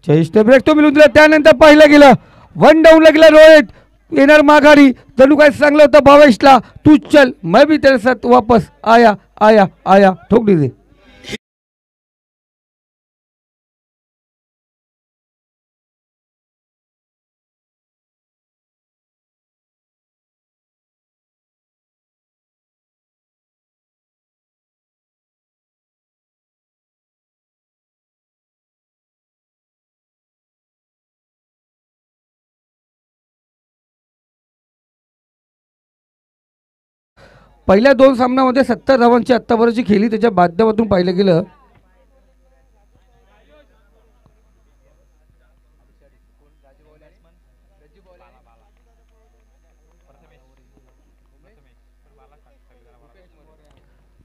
B: जयेश ब्रेक तो मिळून दिला. त्यानंतर पाहिला गेला. वन डाऊनला गेला रोहित. येणार माघारी. जणू काय सांगलं होतं भावेशला, तू चल मैं भी तेरे साथ वापस आया आया आया. ठोक दीजिए. पहिल्या दोन सामन्यामध्ये 70 धावांची आत्तापर्यंतची खेळी त्याच्या माध्यमातून पाहिलं गेलं.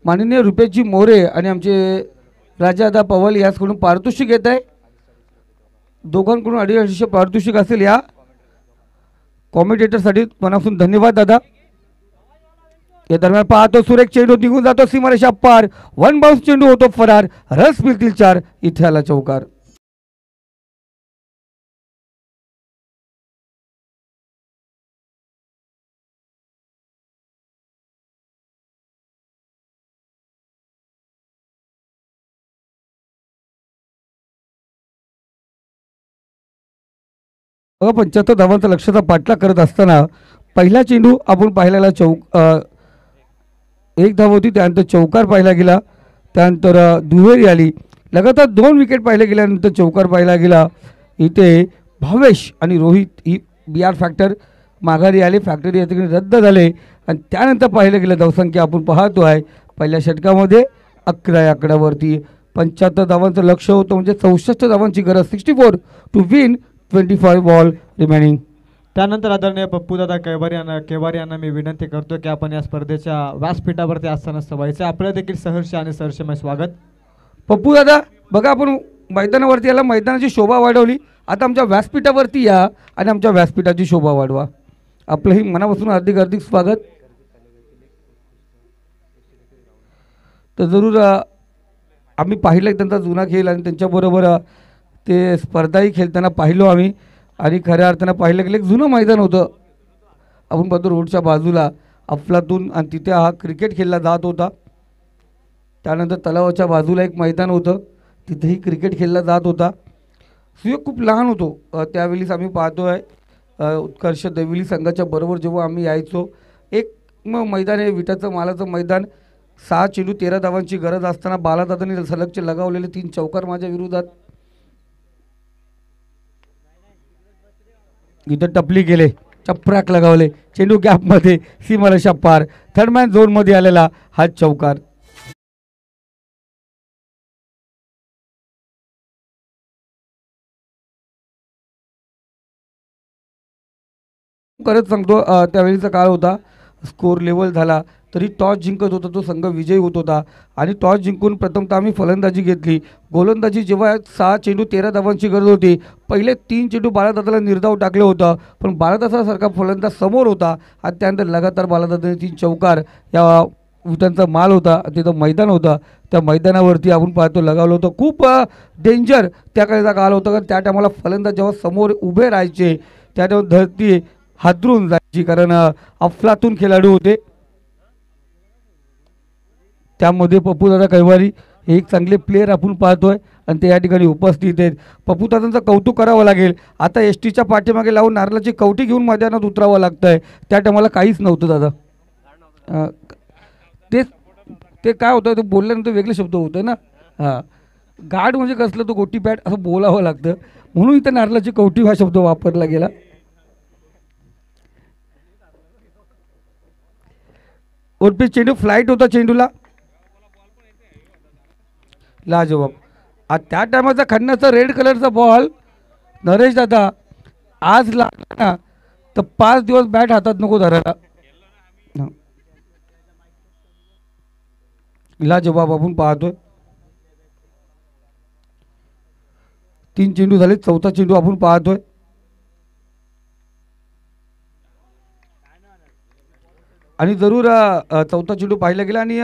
B: माननीय रुपेशजी मोरे आणि आमचे राजादा पवाल याचकडून पारितोषिक येत आहे. दोघांकडून 250 पारितोषिक असेल. या कॉमेंटेटरसाठी मनापासून धन्यवाद दादा. या दरम्यान पाहतो सुरेख चेंडू निघून जातो सीमारेषा पार. वन बाउन्स चेंडू होतो फरार. रस मिळतील 4. इथे आला चौकार. बघा 75 धावांचा लक्ष्याचा पाठलाग करत असताना पहिला चेंडू आपण पाहिला एक धाव होती. त्यानंतर चौकार पाहिला गेला. त्यानंतर दुहेरी आली. लगातार 2 विकेट पाहिले गेल्यानंतर चौकार पाहिला गेला. इथे भावेश आणि रोहित ही BR फॅक्टर माघारी आले. फॅक्टरी या ठिकाणी रद्द झाले आणि त्यानंतर पाहिलं गेलं धावसंख्या आपण पाहतो आहे पहिल्या षटकामध्ये 11 आकड्यावरती 75 धावांचं लक्ष होतं. म्हणजे 64 धावांची गरज. 64 टू विन 25 बॉल रिमेनिंग.
A: त्यानंतर आदरणीय पप्पूदादा केवारी यांना मी विनंती करतो की आपण या स्पर्धेच्या व्यासपीठावरती असताना व्हायचं. आपलं देखील सहर्ष आणि सहर्षमय स्वागत.
B: पप्पू दादा बघा आपण मैदानावरती याला मैदानाची शोभा वाढवली. आता आमच्या व्यासपीठावरती या आणि आमच्या व्यासपीठाची शोभा वाढवा. आपलंही मनापासून हार्दिक हार्दिक स्वागत. तर जरूर आम्ही पाहिलं त्यांचा जुना खेळ आणि त्यांच्याबरोबर ते स्पर्धाही खेळताना पाहिलो आम्ही. आणि खऱ्या अर्थानं पाहिलं गेलं एक जुनं मैदान होतं. आपण पाहतो रोडच्या बाजूला अफलातून आणि तिथे हा क्रिकेट खेळला जात होता. त्यानंतर तलावाच्या बाजूला एक मैदान होतं. तिथेही क्रिकेट खेळला जात होता. सुयोग खूप लहान होतो त्यावेळेस. आम्ही पाहतो आहे उत्कर्ष दैविली संघाच्या बरोबर जेव्हा आम्ही यायचो. एक मैदान आहे विटाचं मालाचं मैदान. 6 चेंडू 13 धावांची गरज असताना बालादादांनी सलगचे लगावलेले 3 चौकार माझ्या विरोधात. इथं टपली गेले. चपराक लगावले. चेंडू गॅपमध्ये सीमारेषा पार. थर्डमॅन झोनमध्ये आलेला हा चौकार. करत सांगतो त्यावेळीचा काळ होता. स्कोर लेवल झाला. तरी टॉस जिंकत होता तो संघ विजयी होत होता. आणि टॉस जिंकून प्रथमतः आम्ही फलंदाजी घेतली. गोलंदाजी जेव्हा 6 चेंडू 13 धावांची गरज होती, पहिले 3 चेंडू बाळादादाला निर्धाव टाकलं होतं, पण बाळादादासारखा फलंदाज समोर होता आणि त्यानंतर लगातार बाळादादाने 3 चौकार या विटांचा माल होता. तिथं मैदान होतं, त्या मैदानावरती आपण पाहतो लगावलं होतं. खूप डेंजर त्या काळचा काळ होता, कारण त्या टायमाला फलंदाज जेव्हा समोर उभे राहायचे त्या टायमाला धरती हादरून जायची, कारण अफलातून खेळाडू होते. त्यामध्ये पप्पूदादा कैवारी हे एक चांगले प्लेयर आपण पाहतोय आणि ते या ठिकाणी उपस्थित आहेत. पप्पूदादांचं कौतुक करावं लागेल. आता एस टीच्या पाठीमागे लावून नारळाची कवटी घेऊन मैदानात उतरावं लागतं आहे, त्या टायमाला काहीच नव्हतं दादा. ते काय होतं, ते बोलल्यानंतर वेगळे शब्द होतं ना. हां, गाड म्हणजे कसलं, तो गोटी पॅट असं बोलावं लागतं, म्हणून इथं नारळाची कवटी हा शब्द वापरला गेला. वरती चेंडू फ्लाईट होता, चेंडूला लाजवाब. त्या टायमाचा खन्नाचा रेड कलरचा बॉल नरेश दादा आज लागला ना तर 5 दिवस बॅट हातात नको धरायला. लाजवाब आपण पाहतोय. 3 चेंडू झाले, 4था चेंडू आपण पाहतोय. आणि जरूर 4था चेंडू पाहिला गेला. आणि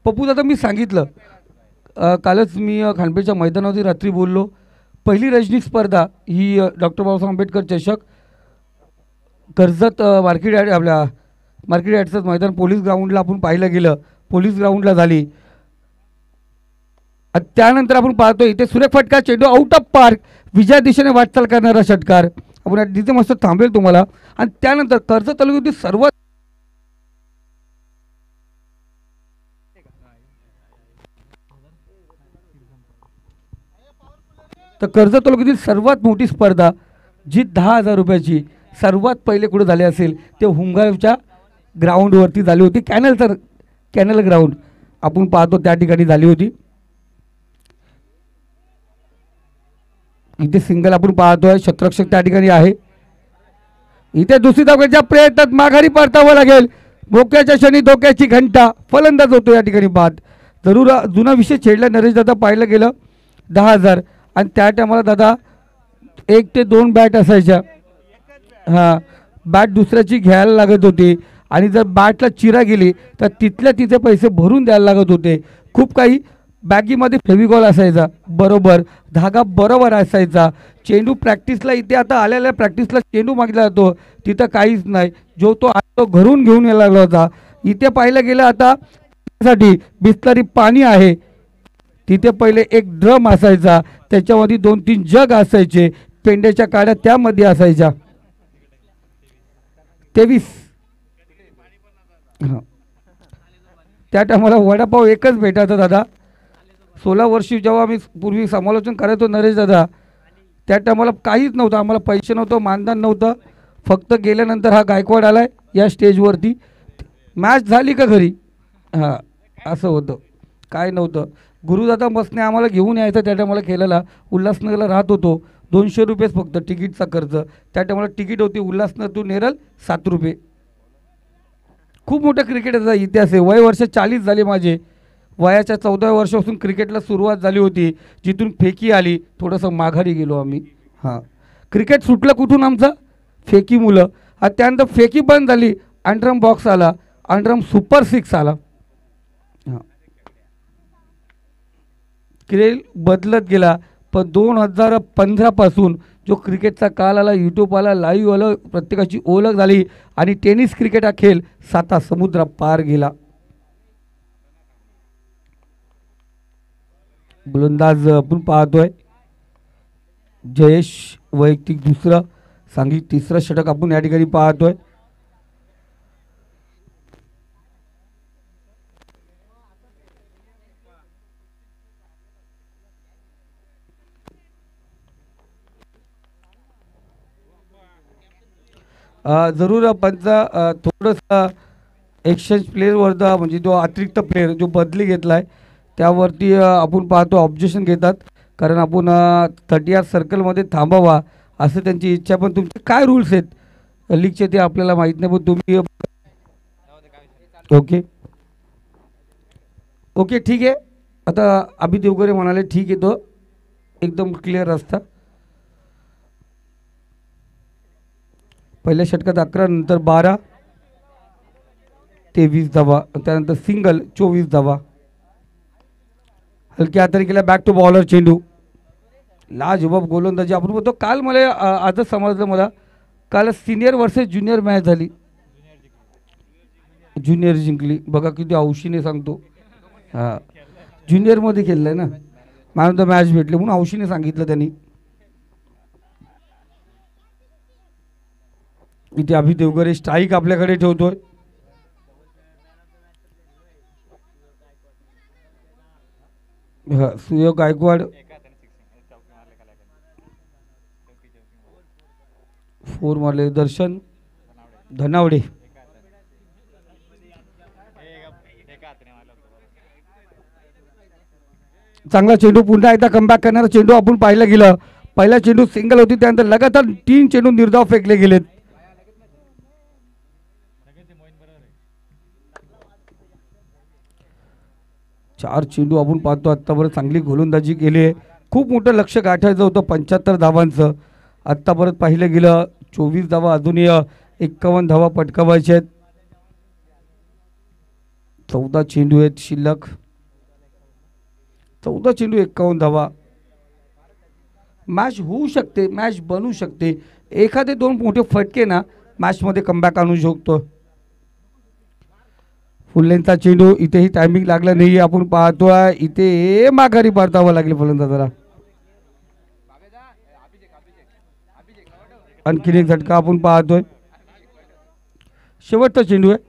B: पप्पू दादा मी सांगितलं कालच, मी खानपेठच्या मैदानावरती रात्री बोललो, पहिली रजनी स्पर्धा ही डॉक्टर बाबासाहेब आंबेडकर चषक कर्जत मार्केट यार्ड, आपल्या मार्केट यार्डचं मैदान पोलीस ग्राउंडला आपण पाहिलं गेलं, पोलीस ग्राउंडला झाली. त्यानंतर आपण पाहतो इथे सुरेख फटका, चेंडू आउट ऑफ पार्क, विजया दिशेने वाटचाल करणारा षटकार. आपण तिथे मस्त थांबेल तुम्हाला. आणि त्यानंतर कर्जत तालुक्यातील सर्वात तर कर्जत तालुक्यातील सर्वात मोठी स्पर्धा जी 10,000 रुपयाची सर्वात पहिले कुठे झाली असेल ते हुंगावच्या ग्राउंडवरती झाली होती. कॅनल ग्राउंड आपण पाहतो त्या ठिकाणी झाली होती. इथे सिंगल आपण पाहतोय, शतरक्षक त्या ठिकाणी आहे. इथे दुसरी धावेच्या प्रयत्नात माघारी परतावं लागेल. मोक्याच्या क्षणी धोक्याची घंटा, फलंदाज होतो या ठिकाणी बाद. जरूर जुना विषय छेडला नरेश दादा, पाहिलं गेलं 10,000. आणि त्या टायमाला दादा 1 ते 2 बॅट असायच्या. हां, बॅट दुसऱ्याची घ्यायला लागत होती आणि जर बॅटला चिरा गेली तर तिथल्या तिथे पैसे भरून द्यायला लागत होते. खूप काही बॅगीमध्ये फेविकॉल असायचा, बरोबर धागा बरोबर असायचा. चेंडू प्रॅक्टिसला इथे आता आलेल्या प्रॅक्टिसला चेंडू मागला जातो, तिथं काहीच नाही. जो तो घरून घेऊन यायला लागला होता. इथे पाहिलं गेलं आता साठी बिस्लरी पाणी आहे, तिथे पहिले एक ड्रम असायचा, त्याच्यामध्ये 2-3 जग असायचे, पेंड्याच्या काड्या त्यामध्ये असायच्या. 23 हां, त्या टायमाला वडापाव एकच भेटायचा दादा. 16 वर्षी जेव्हा आम्ही पूर्वी समालोचन करायचो नरेश दादा, त्या टायमाला काहीच नव्हतं, आम्हाला पैसे नव्हतं, मानधन नव्हतं. फक्त गेल्यानंतर हा गायकवाड आलाय या स्टेजवरती, मॅच झाली का घरी, हां असं होतं, काय नव्हतं. गुरुदादा बसने आम्हाला घेऊन यायचं. त्या टायमाला केलेला उल्हासनगरला राहत होतो, 200 रुपयेच फक्त तिकीटचा खर्च. त्या टायमाला तिकीट होती उल्हासनगर टू नेरळ 7 रुपये. खूप मोठा क्रिकेटचा इतिहास आहे. वय वर्ष 40 झाले माझे. वयाच्या 14व्या वर्षापासून क्रिकेटला सुरुवात झाली होती, जिथून फेकी आली थोडंसं माघारी गेलो आम्ही. हां, क्रिकेट सुटलं कुठून आमचं, फेकी मुलं. त्यानंतर फेकी बंद झाली, अंडरम बॉक्स आला, अंडरम सुपर 6 आला. हां, खेळ बदलत गेला. पण 2015 पासून जो क्रिकेटचा काल आला, यूट्यूब आला, लाईव्ह आलं, प्रत्येकाची ओळख झाली आणि टेनिस क्रिकेट हा खेळ 7 समुद्र पार गेला. गोलंदाज आपण पाहतोय जयेश, वैयक्तिक दुसरं, सांघिक तिसरं षटक आपण या ठिकाणी पाहतोय. जरूर पंच थोडंसं एक्सचेंज प्लेअरवरचा, म्हणजे जो अतिरिक्त प्लेअर जो बदली घेतला आहे त्यावरती आपण पाहतो ऑब्जेक्शन घेतात, कारण आपण 30 सर्कलमध्ये थांबावा असं त्यांची इच्छा. पण तुमचे काय रूल्स आहेत लीगचे ते आपल्याला माहीत नाही, पण तुम्ही ओके ओके ठीक आहे. आता अभि देवगरे म्हणाले ठीक आहे, तो एकदम क्लिअर रस्ता. पहिल्या षटकात 11, नंतर 12, 23 धावा, त्यानंतर सिंगल 24 धावा. हलक्या हाताने केला बॅक टू बॉलर चेंडू. लाजवाब गोलंदाजी आपण बोलतो. काल मला आजच समजलं, मला काल सिनियर वर्सेस ज्युनियर मॅच झाली. ज्युनियर जिंकली बघा, किती हौशीने सांगतो. हां, ज्युनियरमध्ये खेळलं आहे ना, मॅन ऑफ द मॅच भेटले म्हणून हौशीने सांगितलं त्यांनी. इथे अभि देवगरे स्ट्राईक आपल्याकडे ठेवतोय. सुयोग गायकवाड 4 मारले. दर्शन धनावडे चांगला चेंडू, पुन्हा एकदा कमबॅक करणारा चेंडू आपण पाहिलं गेलं. पहिला चेंडू सिंगल होती, त्यानंतर लगातार 3 चेंडू निर्धाव फेकले गेलेत. चार चेंडू आपण पाहतो. आत्तापर्यंत चांगली गोलंदाजी केली आहे. खूप मोठं लक्ष गाठायचं होतं 75 धावांचं. आत्तापर्यंत पाहिलं गेलं 24 धावा, अजूनही 51 धावा पटकावायच्या आहेत. 14 चेंडू आहेत शिल्लक. 14 चेंडू 51 धावा. मॅच होऊ शकते, मॅच बनू शकते. एखादे 2 मोठे फटके ना मॅचमध्ये कमबॅक आणू शकतो. फुल्लेंचा चेंडू, इथेही टायमिंग लागला नाही. आपण पाहतोय इथे माघारी परतावं लागले फलंदाजाला. आणखीन एक झटका आपण पाहतोय. शेवटचा चेंडू आहे.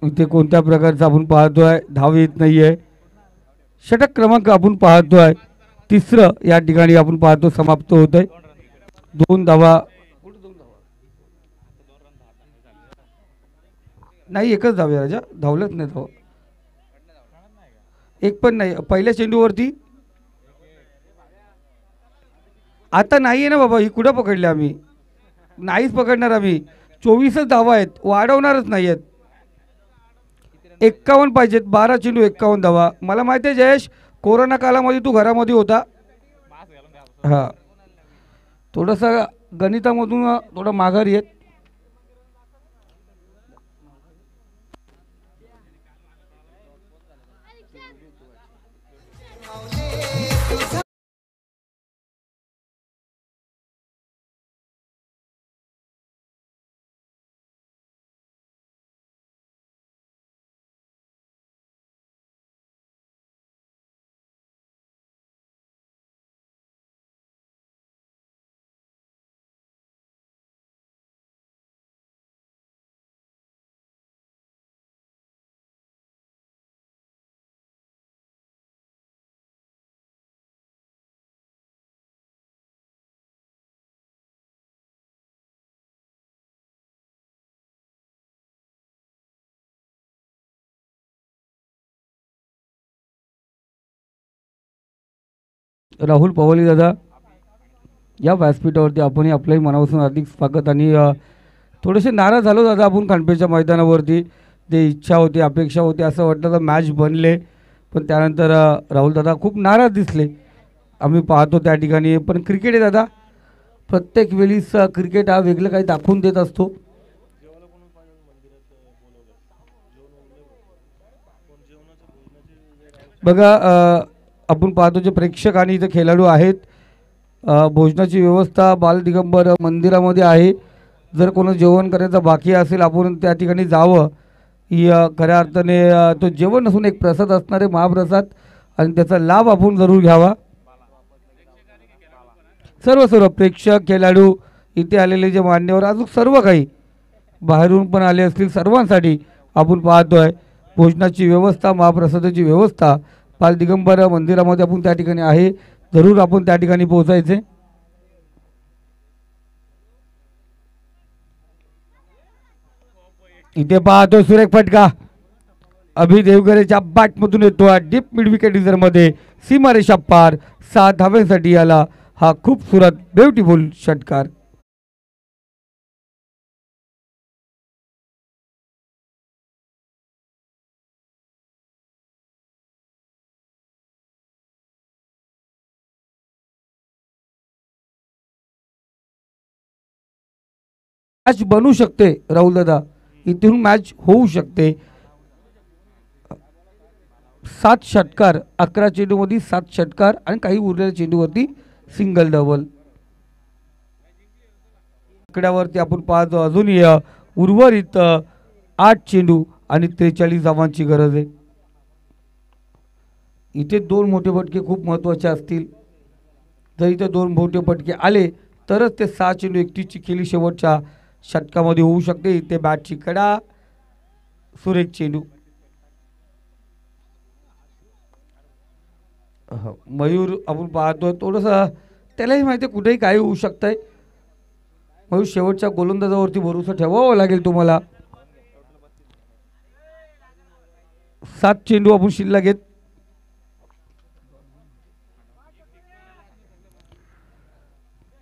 B: इथे कोणत्या प्रकारचा आपण पाहतोय धाव येत नाहीये. षटक क्रमांक आपण पाहतोय 3रं या ठिकाणी आपण पाहतो समाप्त होत आहे. 2 धावा नाही, एकच धाव आहे राजा, धावलंच नाही. धाव एक पण नाही. पहिल्या चेंडूवरती आता नाहीये ना बाबा, ही कुठं पकडली आम्ही, नाहीच पकडणार आम्ही. 24च धावा आहेत, वाढवणारच नाही आहेत. 51 पाहिजेत. 12 चेंडू 51 धावा. मला माहिती आहे जयेश, कोरोना कालामध्ये तू घरामध्ये होता. हां, थोडंसं गणितामधून थोडं माघारी आहेत. राहुल पवाली दादा, या व्यासपीठावरती आपणही आपल्याही मनापासून हार्दिक स्वागत. आणि थोडेसे नाराज झालो दादा आपण खांडपेच्या मैदानावरती. ते इच्छा होती, अपेक्षा होती, असं वाटलं तर मॅच बनले, पण त्यानंतर राहुल दादा खूप नाराज दिसले. आम्ही पाहतो त्या ठिकाणी. पण क्रिकेट आहे दादा, प्रत्येक वेळीस क्रिकेट हा वेगळं काही दाखवून देत असतो. बघा आपण पाहतो जे प्रेक्षक आणि इथे खेळाडू आहेत, भोजनाची व्यवस्था बालदिगंबर मंदिरामध्ये आहे. जर कोणी जेवण करायचं बाकी असेल आपण त्या ठिकाणी जावं. ही खऱ्या अर्थाने तो जेवण नसून एक प्रसाद असणार आहे, महाप्रसाद, आणि त्याचा लाभ आपण जरूर घ्यावा. सर्व सर्व प्रेक्षक, खेळाडू, इथे आलेले जे मान्यवर, अजून सर्व काही बाहेरून पण आले असतील, सर्वांसाठी आपण पाहतोय भोजनाची व्यवस्था, महाप्रसादाची व्यवस्था बाल दिगंबर मंदिरामध्ये आपण त्या ठिकाणी आहे. जरूर आपण त्या ठिकाणी पोहोचायचे. इथे पाहतो सुरेख फटका अभि देवगरेच्या बॅटमधून येतो, डीप मिड विकेट मध्ये सीमारेषा पार 7 धाव्यांसाठी आला हा खूपसूरत ब्युटिफुल षटकार. मॅच बनू शकते राहुल दादा, इथून मॅच होऊ शकते. 7 षटकार, 11 चेंडूमध्ये 7 षटकार आणि काही उरलेल्या चेंडूवरती सिंगल डबल. आकड्यावरती आपण पाहतो अजूनही उर्वरित 8 चेंडू आणि 43 धावांची गरज आहे. इथे 2 मोठे फटके खूप महत्त्वाचे असतील. जर इथे 2 मोठे फटके आले तरच ते 6 चेंडू एकटीची खेळी शेवटच्या षटकामध्ये होऊ शकते. इथे बॅटची कडा, सुरेख चेंडू. मयूर आपण पाहतोय थोडंसं, त्यालाही माहिती आहे कुठेही काही होऊ शकतंय. मयूर शेवटच्या गोलंदाजावरती भरोसा ठेवावा लागेल तुम्हाला. 7 चेंडू आपण शिल्लक घेत.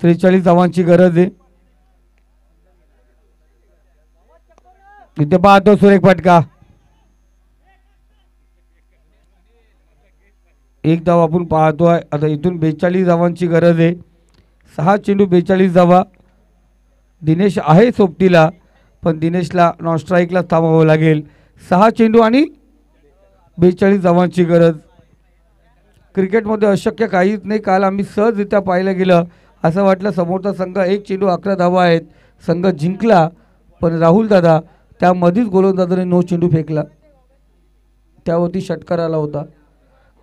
B: त्रेचाळीस धावांची गरज आहे. इथे पाहतो सुरेख फटका, 1 धाव आपण पाहतोय. आता इथून 42 धावांची गरज आहे. 6 चेंडू 42 धावा. दिनेश आहे सोबतीला, पण दिनेशला नॉन स्ट्राईकला थांबावं लागेल. 6 चेंडू आणि 42 धावांची गरज. क्रिकेटमध्ये अशक्य काहीच नाही. काल आम्ही सहजरित्या पाहायला गेलं, असं वाटलं समोरचा संघ 1 चेंडू 11 धावा आहेत, संघ जिंकला, पण राहुल दादा त्यामध्येच गोलंदाजाने 9 चेंडू फेकला, त्यावरती षटकार आला होता.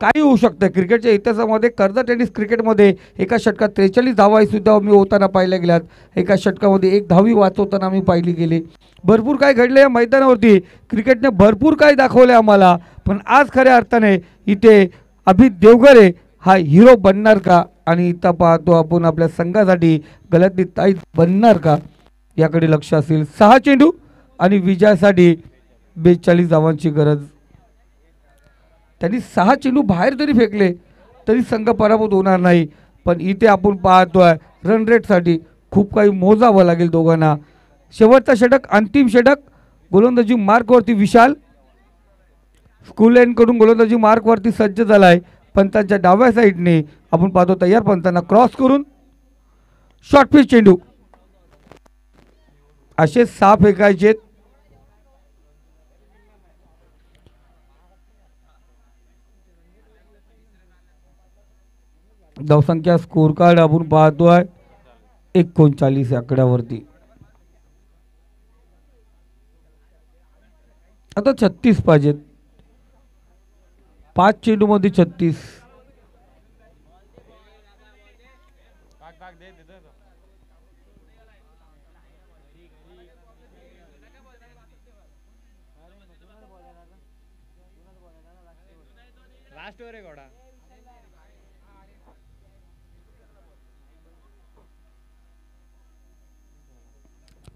B: काही होऊ शकतं क्रिकेटच्या इतिहासामध्ये. कर्जत टेनिस क्रिकेटमध्ये एका षटकात 43 धावा सुद्धा मी होताना पाहिल्या गेल्यात. एका षटकामध्ये 1 धावी वाचवताना आम्ही पाहिली गेली. भरपूर काय घडलं या मैदानावरती. क्रिकेटने भरपूर काही दाखवले आम्हाला, पण आज खऱ्या अर्थाने इथे अभि देवगरे हा हिरो बनणार का, आणि इथं पाहतो आपण आपल्या संघासाठी गलती ताईत बनणार का, याकडे लक्ष असेल. 6 चेंडू आणि विजयासाठी 42 धावांची गरज. त्यांनी 6 चेंडू बाहेर जरी फेकले तरी संघ पराभूत होणार नाही, पण इथे आपण पाहतोय रन रेटसाठी खूप काही मोजावं लागेल दोघांना. शेवटचा षटक, अंतिम षटक. गोलंदाजी मार्कवरती विशाल स्कूल लाईनकडून गोलंदाजी मार्कवरती सज्ज झालाय. पंतांच्या डाव्या साईडने आपण पाहतो तयार पंतांना क्रॉस करून शॉर्ट पिच चेंडू. असे 6 फेकायचे. धावसंख्या स्कोर कार्ड आपण पाहतोय 39 आकड्यावरती. आता 36 पाहिजेत. 5 चेंडू मध्ये 36.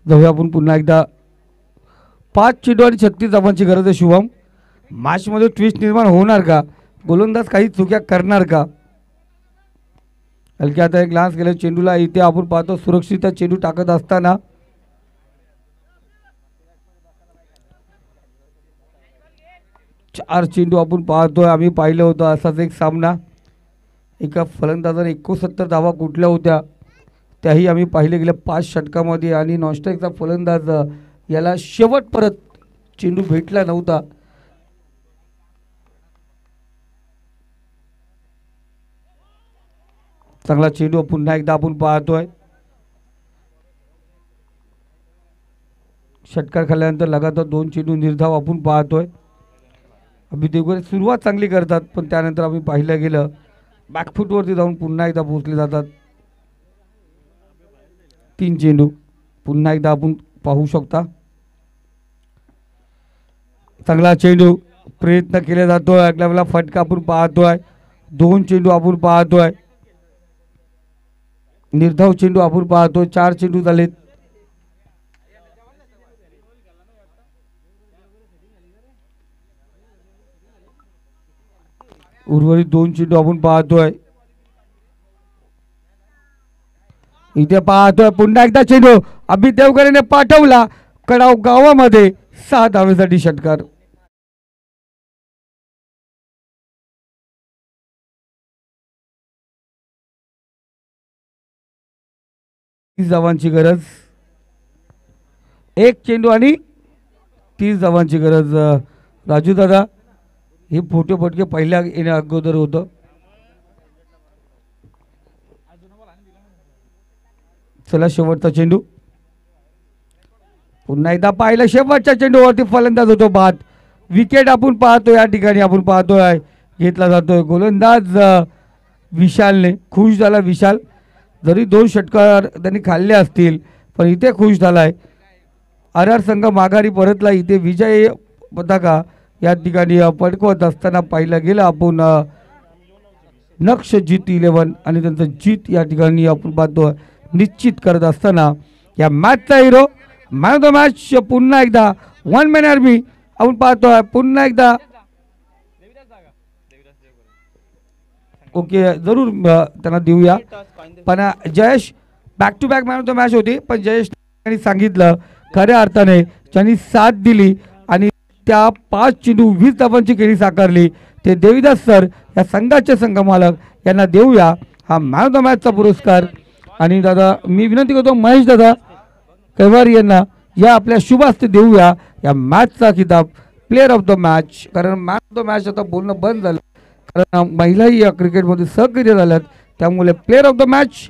B: जाऊया आपण पुन्हा एकदा. 5 चेंडू आणि 36 धावांची गरज आहे. शुभम, मॅचमध्ये ट्विस्ट निर्माण होणार का, गोलंदाज काही चुक्या करणार का. हलक्या आता एक ग्लान्स केलं चेंडूला. इथे आपण पाहतो सुरक्षित चेंडू टाकत असताना 4 चेंडू आपण पाहतोय. आम्ही पाहिलं होतं असाच एक सामना. एका फलंदाजाने 69 धावा कुठल्या होत्या त्याही आम्ही पाहिले गेल्या 5 षटकामध्ये, आणि नॉनस्ट्राईकचा फलंदाज याला शेवट परत चेंडू भेटला नव्हता. चांगला चेंडू पुन्हा एकदा आपण पाहतोय. षटकार खाल्ल्यानंतर लगातार 2 चेंडू निर्धाव आपण पाहतोय. अभि देवगरे सुरुवात चांगली करतात, पण त्यानंतर आम्ही पाहिलं गेलं बॅकफूटवरती जाऊन पुन्हा एकदा पोहोचले जातात. 3 चेंडू पुन्हा एकदा आपण पाहू शकता. चांगला चेंडू प्रयत्न केला जातोय, अगला फटका आपण पाहतोय. 2 चेंडू आपण पाहतोय, निर्धाव चेंडू आपण पाहतोय. 4 चेंडू झालेत. उर्वरित 2 चेंडू आपण पाहतोय. इथे पाहतोय पुन्हा एकदा चेंडू अभि देवगरेने पाठवला कडाव गावामध्ये. 6 धावेसाठी षटकार. 30 धावांची गरज. 1 चेंडू आणि 30 धावांची गरज. राजू दादा, हे फोटो फटके पहिल्या येण्या अगोदर होतं. चला शेवटचा चेंडू पुन्हा एकदा पाहिलं. शेवटच्या चेंडूवरती फलंदाज होतो बाद. विकेट आपण पाहतो या ठिकाणी. आपण पाहतोय घेतला जातोय. गोलंदाज विशालने खुश झाला. विशाल जरी 2 षटकार त्यांनी खाल्ले असतील, पण इथे खुश झालाय. RR संघ माघारी परतला. इथे विजय पताका या ठिकाणी पडकवत असताना पाहिलं गेलं आपण नक्ष जीत 11 आणि त्यांचं जीत या ठिकाणी आपण पाहतो निश्चित करत असताना या मॅचचा hero man of the match पुन्हा एकदा 1 मॅन आर्मी आपण पाहतोय. पुन्हा एकदा ओके जरूर त्यांना देऊया. पण Jayesh back to back man of the match होती, पण जयेश सांगितलं खऱ्या अर्थाने ज्यांनी साथ दिली आणि त्या 5 चेंडू 20 धावांची खेळी साकारली ते देवीदास सर या संघाचे संघमालक यांना देऊया हा मॅन ऑफ द मॅचचा पुरस्कार. आणि दादा मी विनंती करतो महेश दादा कैवारी यांना या आपल्या शुभ हस्ते देऊया या मॅचचा किताब प्लेअर ऑफ द मॅच. कारण मॅन ऑफ द मॅच आता बोलणं बंद झालं, कारण महिलाही या क्रिकेटमध्ये सक्रिय झाल्यात. त्यामुळे प्लेअर ऑफ द मॅच